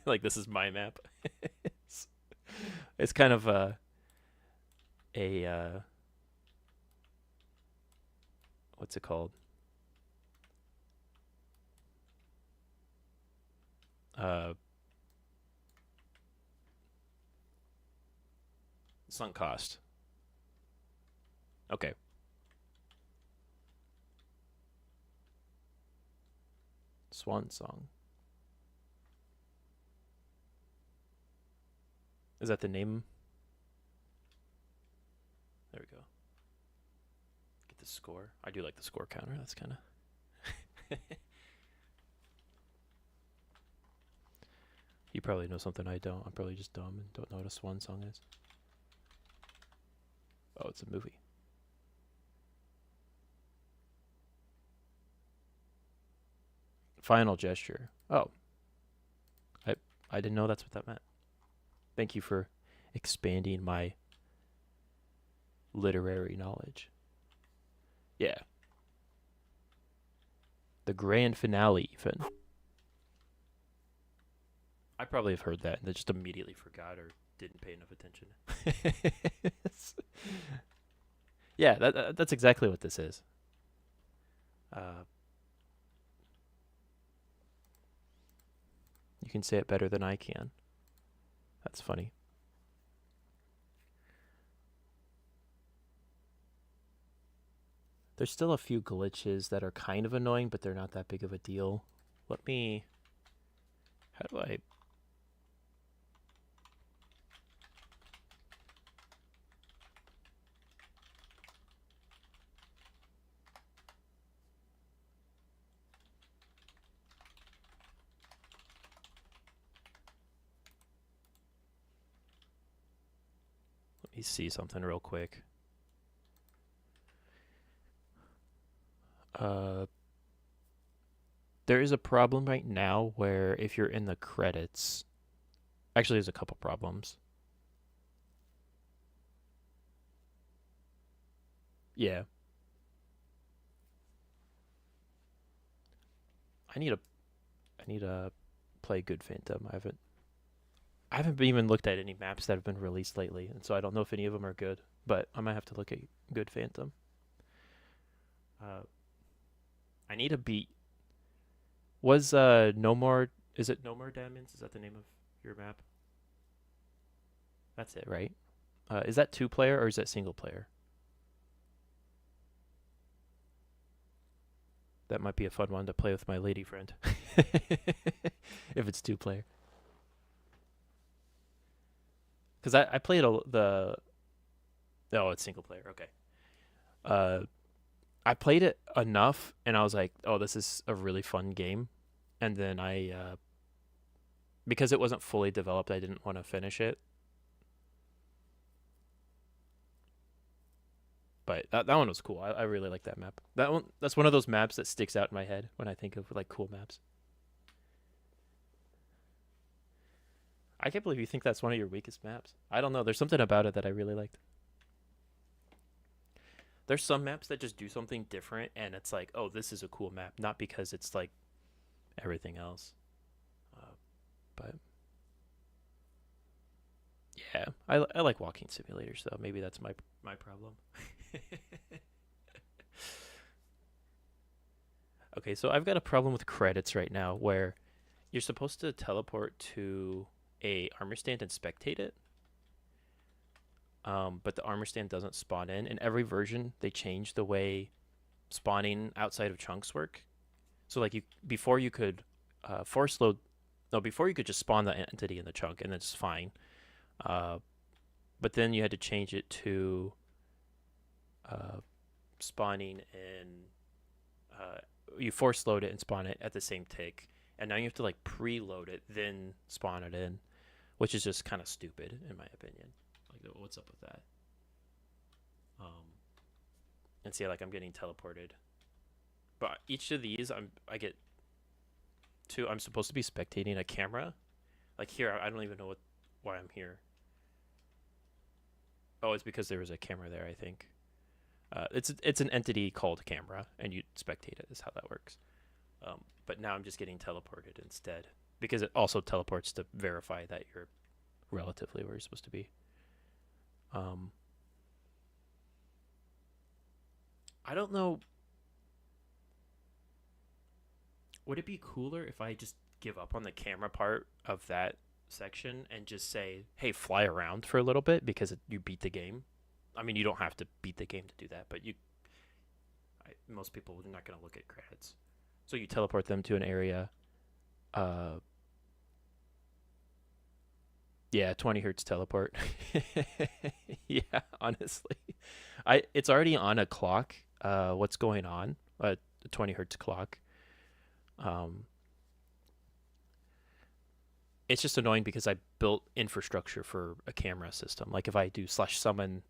Like this is my map. it's, it's kind of a what's it called? Uh, Sunk cost. Okay. Swan Song. Is that the name? There we go. Get the score. I do like the score counter. That's kind of. You probably know something I don't. I'm probably just dumb and don't know what a swan song is. Oh, it's a movie. Final gesture. Oh, I I didn't know that's what that meant. Thank you for expanding my literary knowledge. Yeah. The grand finale, even. I probably have heard that and just immediately forgot or didn't pay enough attention. Yeah, that's exactly what this is. Uh, you can say it better than I can. That's funny. There's still a few glitches that are kind of annoying, but they're not that big of a deal. Let me... How do I... Let me see something real quick. There is a problem right now where if you're in the credits... Actually, there's a couple problems. Yeah. I need a... I need to play Good Phantom. I haven't even looked at any maps that have been released lately, and so I don't know if any of them are good. But I might have to look at Good Phantom. Uh, I need to beat. Was No More? Is it No More Diamonds? Is that the name of your map? That's it, right? Is that two player or is that single player? That might be a fun one to play with my lady friend. If it's two player, because I played the. Oh, it's single player. Okay. Uh, I played it enough, and I was like, "Oh, this is a really fun game." And then because it wasn't fully developed, I didn't want to finish it. But that one was cool. I really like that map. That's one of those maps that sticks out in my head when I think of like cool maps. I can't believe you think that's one of your weakest maps. I don't know. There's something about it that I really liked. There's some maps that just do something different, and it's like, oh, this is a cool map, not because it's like everything else. Uh, but yeah, I like walking simulators though. Maybe that's my problem. Okay, so I've got a problem with credits right now where you're supposed to teleport to a armor stand and spectate it, but the armor stand doesn't spawn in. In every version, they change the way spawning outside of chunks work. So like before you could force load, no, before you could just spawn the entity in the chunk and it's fine. Uh, but then you had to change it to uh, spawning in. Uh, you force load it and spawn it at the same tick, and now you have to like preload it, then spawn it in, which is just kind of stupid in my opinion. Like, what's up with that? And see, like I'm getting teleported, but each of these I get two. I'm supposed to be spectating a camera. Like here, I don't even know why I'm here. Oh, it's because there was a camera there, I think. It's an entity called camera, and you spectate it. Is how that works. But now I'm just getting teleported instead because it also teleports to verify that you're relatively where you're supposed to be. Um, I don't know. Would it be cooler if I just give up on the camera part of that section and just say, "Hey, fly around for a little bit," because you beat the game? I mean, you don't have to beat the game to do that, but most people are not going to look at credits. So you teleport them to an area. Uh, yeah, 20 hertz teleport. Yeah, honestly, it's already on a clock. What's going on? A 20 hertz clock. Um, it's just annoying because I built infrastructure for a camera system. Like if I do slash summon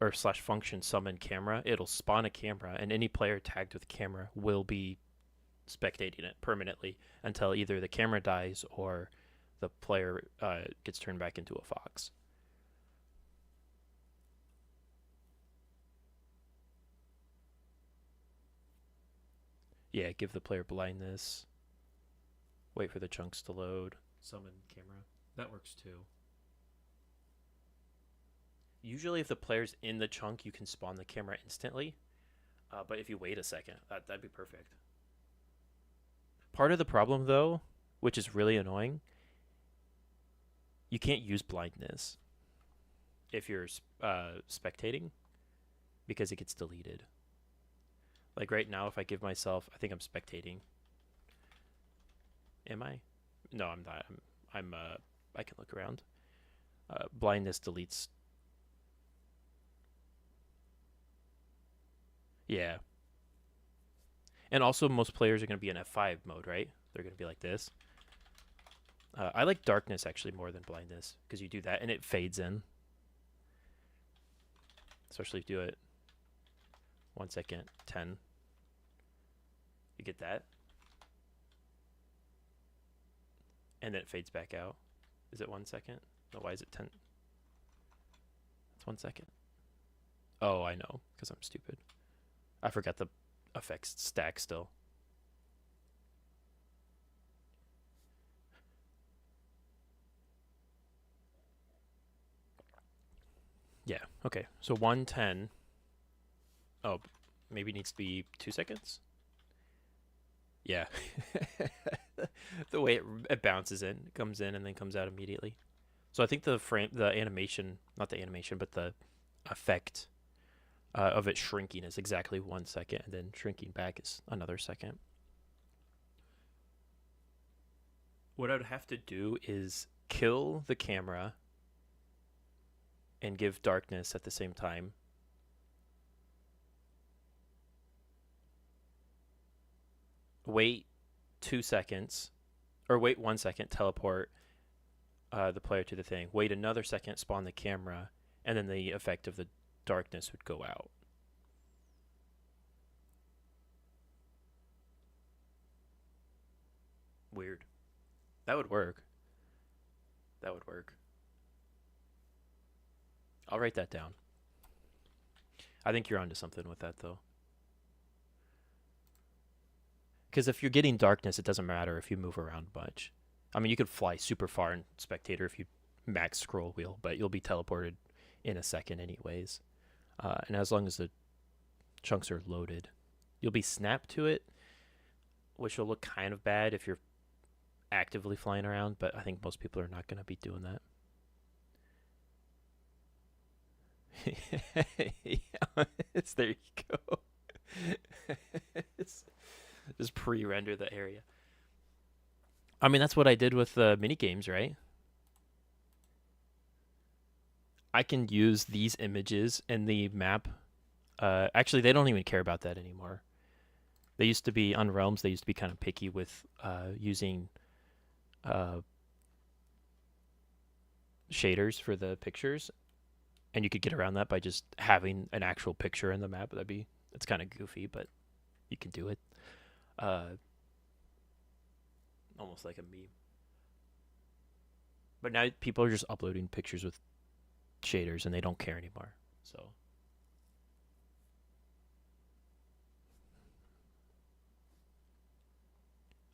or slash function summon camera, it'll spawn a camera, and any player tagged with camera will be spectating it permanently until either the camera dies or the player gets turned back into a fox. Yeah, give the player blindness. Wait for the chunks to load. Summon camera. That works too. Usually if the player's in the chunk, you can spawn the camera instantly. But if you wait a second, that'd be perfect. Part of the problem, though, which is really annoying, you can't use blindness if you're spectating because it gets deleted. Like right now, if I give myself, I think I'm spectating. Am I? No, I'm not. I can look around. Blindness deletes. Yeah. And also, most players are going to be in F5 mode, right? They're going to be like this. I like darkness actually more than blindness because you do that and it fades in. Especially if you do it 1 second, 10. You get that. And then it fades back out. Is it 1 second? No, why is it 10? It's 1 second. Oh, I know, because I'm stupid. I forgot the effects stack still. Yeah, okay. So 110. Oh, maybe needs to be 2 seconds? Yeah. The way it bounces in, comes in, and then comes out immediately. So I think the animation, not the animation, but the effect of it shrinking is exactly 1 second, and then shrinking back is another second. What I would have to do is kill the camera and give darkness at the same time. Wait 2 seconds, or wait 1 second, teleport the player to the thing. Wait another second, spawn the camera, and then the effect of the darkness would go out. Weird. That would work. That would work. I'll write that down. I think you're onto something with that, though. Because if you're getting darkness, it doesn't matter if you move around much. I mean, you could fly super far in Spectator if you max scroll wheel, but you'll be teleported in a second anyways. And as long as the chunks are loaded, you'll be snapped to it, which will look kind of bad if you're actively flying around, but I think most people are not going to be doing that. Yeah, there you go. Just pre-render the area. I mean, that's what I did with the mini games, right? I can use these images in the map. Actually, they don't even care about that anymore. They used to be on Realms. They used to be kind of picky with using shaders for the pictures, and you could get around that by just having an actual picture in the map. It's kind of goofy, but you can do it. Almost like a meme. But now people are just uploading pictures with shaders and they don't care anymore. So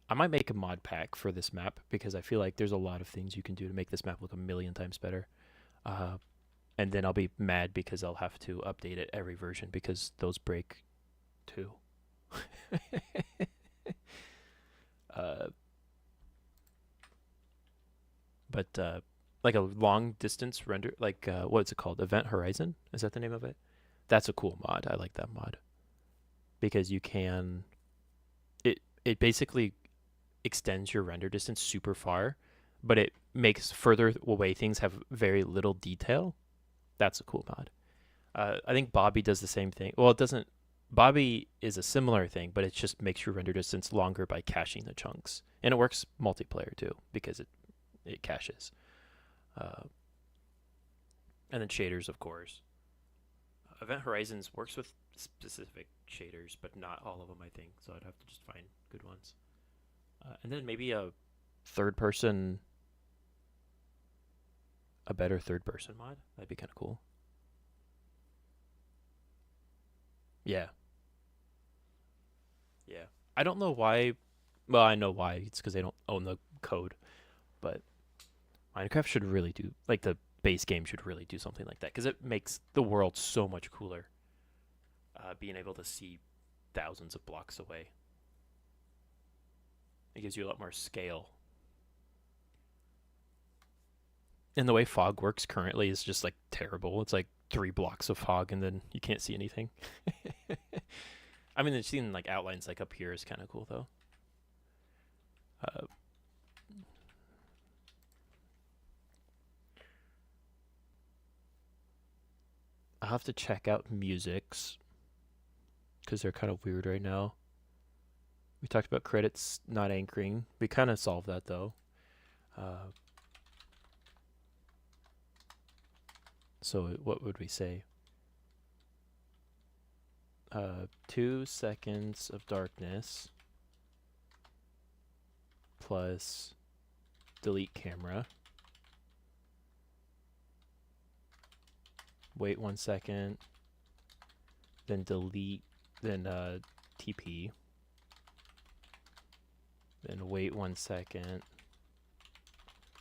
I might make a mod pack for this map because I feel like there's a lot of things you can do to make this map look a million times better. And then I'll be mad because I'll have to update it every version because those break too. But like a long distance render, like what's it called? Event Horizon? Is that the name of it? That's a cool mod. I like that mod because you can. It basically extends your render distance super far, but it makes further away things have very little detail. That's a cool mod. I think Bobby does the same thing. Well, it doesn't. Bobby is a similar thing, but it just makes your render distance longer by caching the chunks, and it works multiplayer too because it caches. And then shaders, of course. Event Horizons works with specific shaders, but not all of them, I think. So I'd have to just find good ones. And then maybe a third person, a better third person mod. That'd be kind of cool. Yeah. Yeah. I don't know why. Well, I know why. It's because they don't own the code. But Minecraft should really do, like, the base game should really do something like that because it makes the world so much cooler. Being able to see thousands of blocks away, it gives you a lot more scale. And the way fog works currently is just like terrible. It's like 3 blocks of fog and then you can't see anything. I mean, seeing like outlines like up here is kind of cool though. Uh, I'll have to check out musics because they're kind of weird right now. We talked about credits not anchoring. We kind of solved that though. So what would we say? 2 seconds of darkness plus delete camera. Wait 1 second. Then delete. Then TP. Then wait 1 second.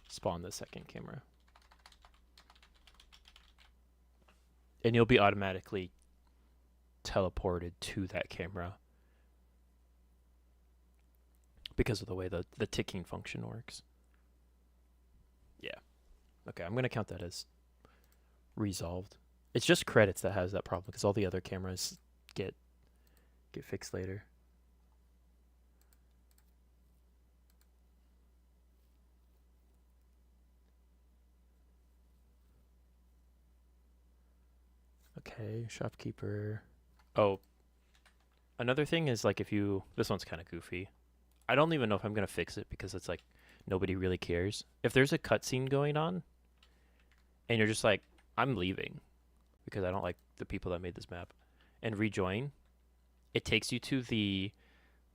Spawn the second camera. And you'll be automatically teleported to that camera because of the way the ticking function works. Yeah. Okay, I'm going to count that as resolved. It's just credits that has that problem because all the other cameras get fixed later. Okay, shopkeeper. Oh, another thing is like if you, this one's kind of goofy. I don't even know if I'm going to fix it because it's like nobody really cares. If there's a cutscene going on and you're just like, I'm leaving because I don't like the people that made this map, and rejoin, it takes you to the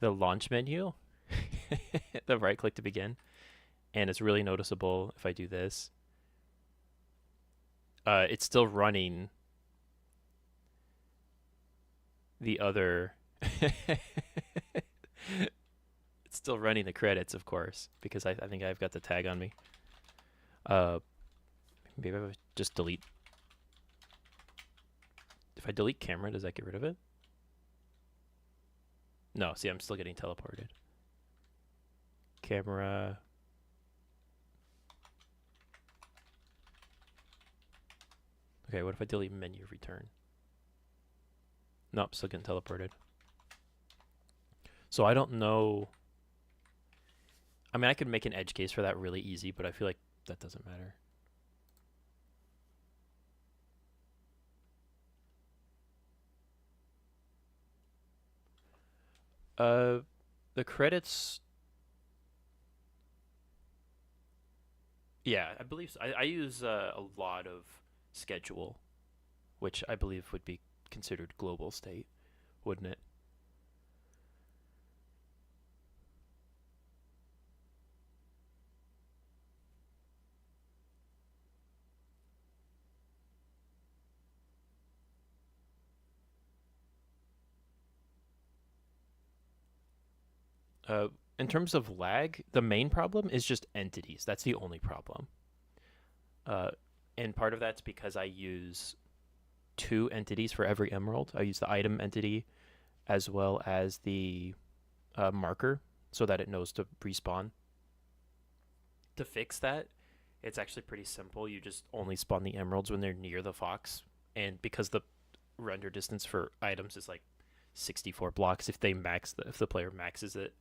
launch menu, the right click to begin, and it's really noticeable if I do this. It's still running the other it's still running the credits, of course, because I think I've got the tag on me. Maybe I would just delete. If I delete camera, does that get rid of it? No, see, I'm still getting teleported. Camera. Okay, what if I delete menu return? Nope, still getting teleported. So I don't know. I mean, I could make an edge case for that really easy, but I feel like that doesn't matter. The credits. Yeah, I believe so. I use a lot of schedule, which I believe would be considered global state, wouldn't it? Uh, in terms of lag, the main problem is just entities. That's the only problem. Uh, and part of that's because I use 2 entities for every emerald. I use the item entity as well as the marker so that it knows to respawn. To fix that, it's actually pretty simple. You just only spawn the emeralds when they're near the fox. And because the render distance for items is like 64 blocks, if the player maxes it,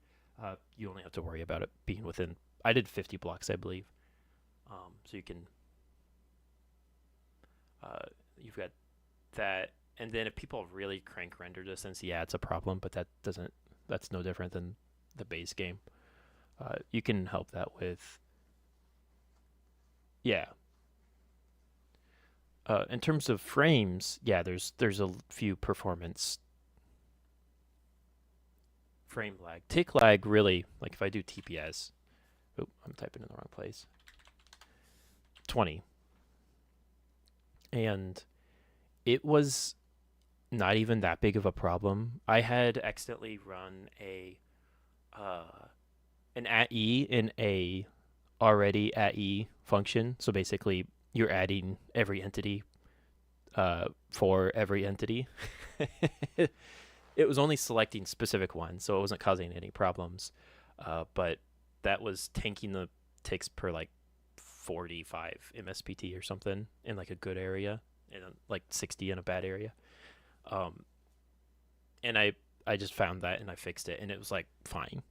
you only have to worry about it being within. I did 50 blocks, I believe. So you can. You've got that, and then if people really crank render distance, yeah, it's a problem. But that doesn't. That's no different than the base game. You can help that with. Yeah. In terms of frames, yeah, there's a few performance frame lag. Tick lag really, like if I do TPS, oh, I'm typing in the wrong place. 20. And it was not even that big of a problem. I had accidentally run an AE in a already AE function. So basically, you're adding every entity for every entity. It was only selecting specific ones, so it wasn't causing any problems. But that was tanking the ticks per like 45 MSPT or something in like a good area, and like 60 in a bad area. Um, and I just found that and I fixed it, and it was like fine.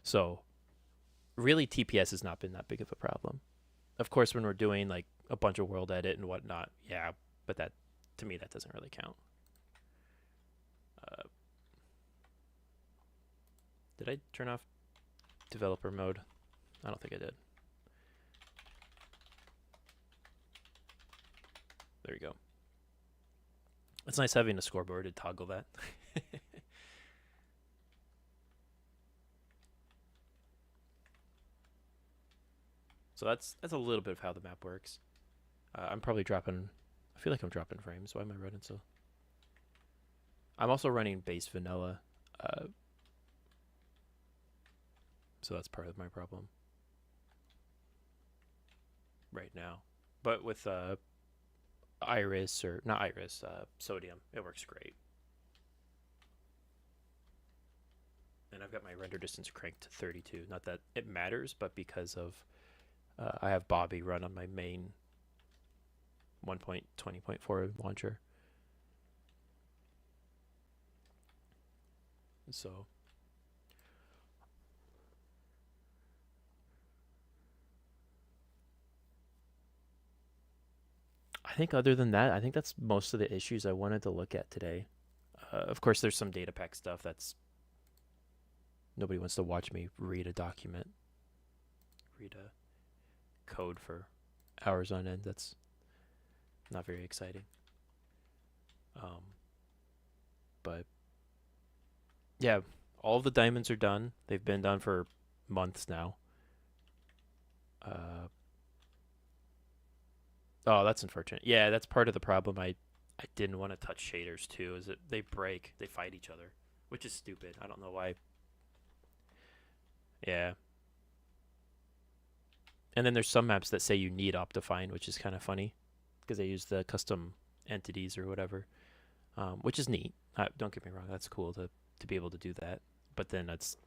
So really, TPS has not been that big of a problem. Of course, when we're doing like a bunch of world edit and whatnot, yeah, but that to me that doesn't really count. Uh, did I turn off developer mode? I don't think I did. There you go. It's nice having a scoreboard to toggle that. So that's a little bit of how the map works. I'm probably dropping. I feel like I'm dropping frames. Why am I running so? I'm also running base vanilla, uh, so that's part of my problem right now. But with Iris or not Iris, Sodium, it works great. And I've got my render distance cranked to 32. Not that it matters, but because of I have Bobby run on my main 1.20.4 launcher. So I think other than that, I think that's most of the issues I wanted to look at today. Of course, there's some data pack stuff that's nobody wants to watch me read a document, read a code for hours on end. That's not very exciting. Um, but yeah, all of the diamonds are done. They've been done for months now. Uh, oh, that's unfortunate. Yeah, that's part of the problem. I didn't want to touch shaders too. Is that they break, they fight each other, which is stupid. I don't know why. Yeah. And then there's some maps that say you need Optifine, which is kind of funny because they use the custom entities or whatever, which is neat. Don't get me wrong, that's cool to be able to do that. But then it's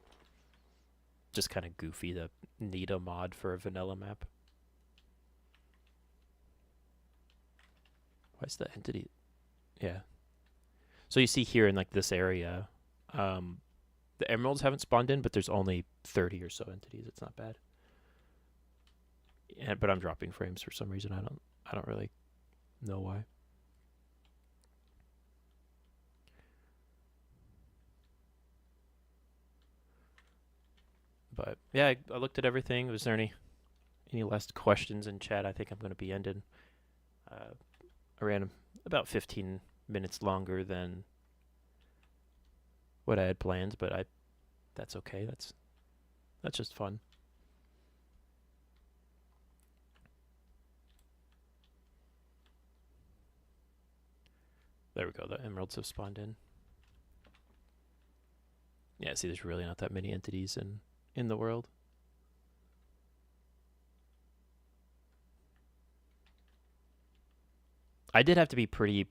just kind of goofy to need a mod for a vanilla map. Why is the entity? Yeah. So you see here in like this area, the emeralds haven't spawned in, but there's only 30 or so entities. It's not bad. Yeah, but I'm dropping frames for some reason. I don't really know why. But yeah, I looked at everything. Was there any last questions in chat? I think I'm going to be ending. I ran about 15 minutes longer than what I had planned, but that's okay. That's just fun. There we go. The emeralds have spawned in. Yeah, see, there's really not that many entities in the world. I did have to be pretty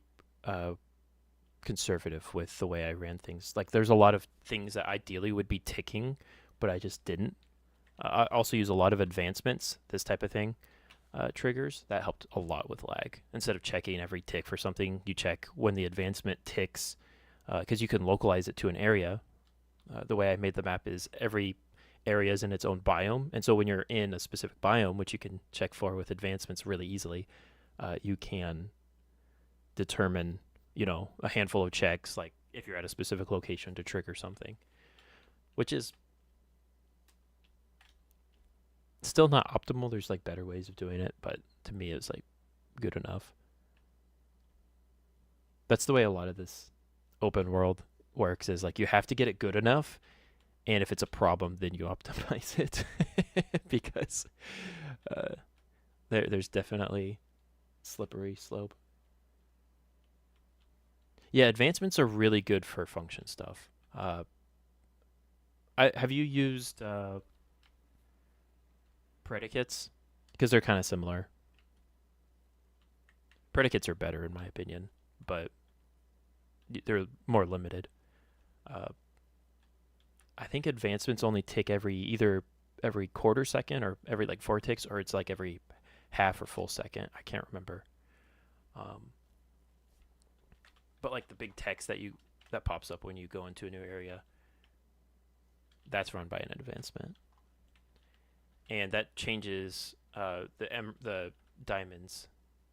conservative with the way I ran things. Like, there's a lot of things that ideally would be ticking, but I just didn't. I also use a lot of advancements, this type of thing, triggers. That helped a lot with lag. Instead of checking every tick for something, you check when the advancement ticks, because you can localize it to an area. The way I made the map is every area is in its own biome, and so when you're in a specific biome, which you can check for with advancements really easily, you can determine, a handful of checks, like if you're at a specific location to trigger something, which is still not optimal. There's like better ways of doing it, but to me, it's like good enough. That's the way a lot of this open world works, is like you have to get it good enough, and if it's a problem then you optimize it. Because uh, there's definitely slippery slope. Yeah, advancements are really good for function stuff. Have you used predicates? Because they're kind of similar. Predicates are better in my opinion, but they're more limited. Uh, I think advancements only tick either every quarter second or every like 4 ticks, or it's like every half or full second. I can't remember. Um, but like the big text that pops up when you go into a new area, that's run by an advancement, and that changes the diamonds.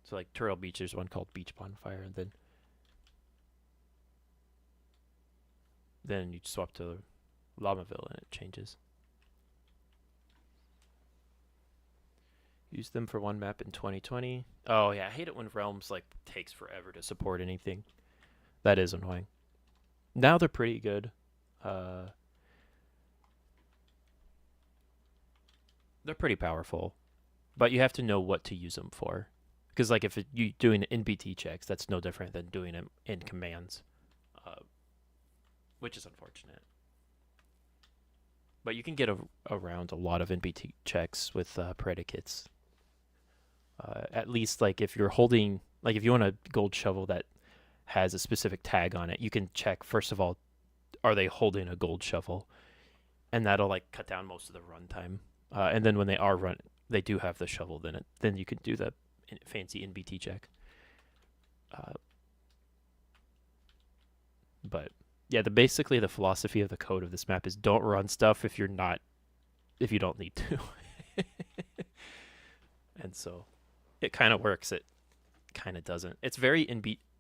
So like Turtle Beach, there's one called Beach Bonfire, and then you swap to Lamaville and it changes. Use them for one map in 2020. Oh yeah, I hate it when Realms like takes forever to support anything. That is annoying. Now they're pretty good. Uh, they're pretty powerful, but you have to know what to use them for. Because like if you doing NBT checks, that's no different than doing them in commands, uh, which is unfortunate. But you can get around a lot of NBT checks with predicates. At least like if you're holding, like if you want a gold shovel that has a specific tag on it, you can check first of all, are they holding a gold shovel, and that'll like cut down most of the runtime. And then when they do have the shovel. Then you can do the fancy NBT check. Uh, but yeah, basically the philosophy of the code of this map is don't run stuff if you don't need to. And so it kind of works. It kind of doesn't. It's very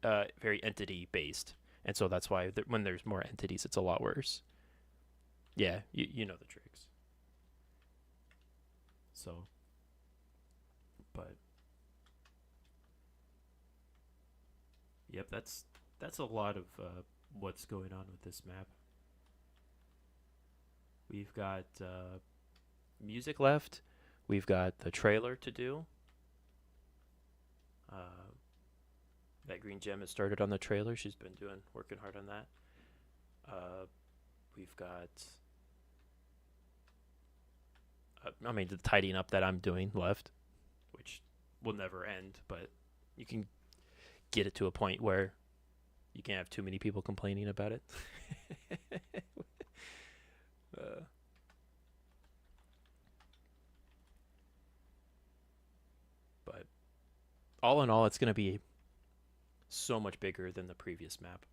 very entity based, and so that's why when there's more entities, it's a lot worse. Yeah, you know the tricks. So, but yep, that's a lot of what's going on with this map. We've got music left. We've got the trailer to do. Uh, that Green Gem has started on the trailer. She's been working hard on that. Uh, we've got, the tidying up that I'm doing left, which will never end, but you can get it to a point where you can't have too many people complaining about it. uh, but all in all, it's going to be so much bigger than the previous map.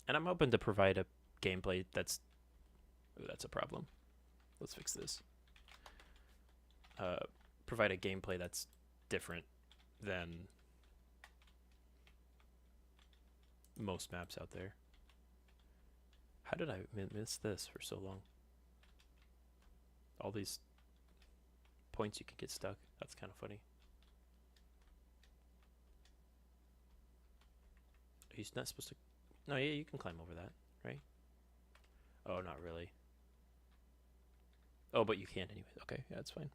And I'm hoping to provide a gameplay that's a problem. Let's fix this. Provide a gameplay that's different than most maps out there. How did I miss this for so long? All these points you could get stuck. That's kind of funny. He's not supposed to. No, yeah, you can climb over that, right? Oh, not really. Oh, but you can anyway. Okay, yeah, that's fine.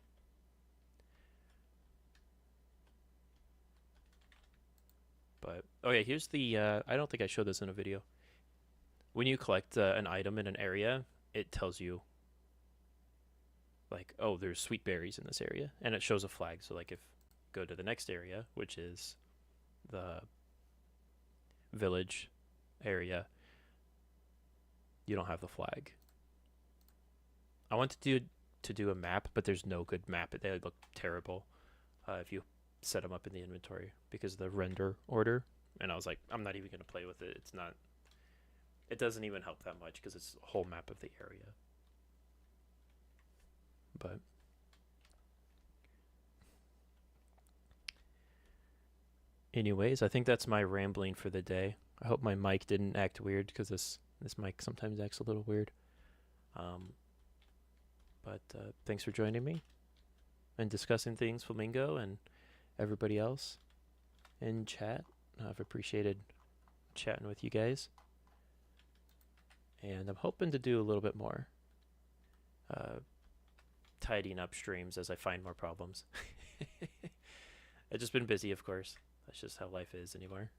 But oh yeah, here's the. I don't think I showed this in a video. When you collect an item in an area, it tells you like, oh, there's sweet berries in this area, and it shows a flag. So like, if go to the next area, which is the village area, you don't have the flag. I want to do a map, but there's no good map. They look terrible if you set them up in the inventory because of the render order. And I was like, I'm not even going to play with it. It's not. It doesn't even help that much because it's a whole map of the area. But anyways, I think that's my rambling for the day. I hope my mic didn't act weird because this mic sometimes acts a little weird. But thanks for joining me and discussing things, Flamingo. And everybody else in chat. I've appreciated chatting with you guys. And I'm hoping to do a little bit more tidying up streams as I find more problems. I've just been busy, of course. That's just how life is anymore.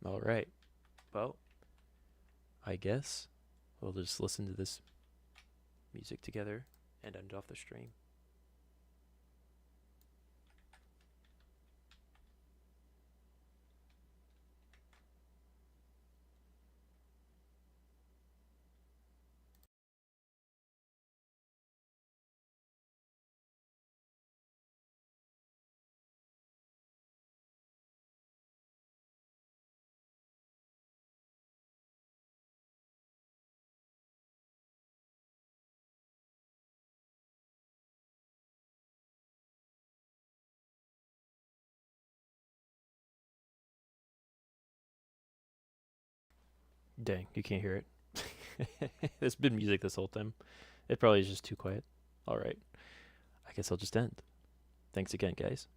All right. Well, I guess we'll just listen to this music together and end off the stream. Dang, you can't hear it. There's been music this whole time. It probably is just too quiet. All right. I guess I'll just end. Thanks again, guys.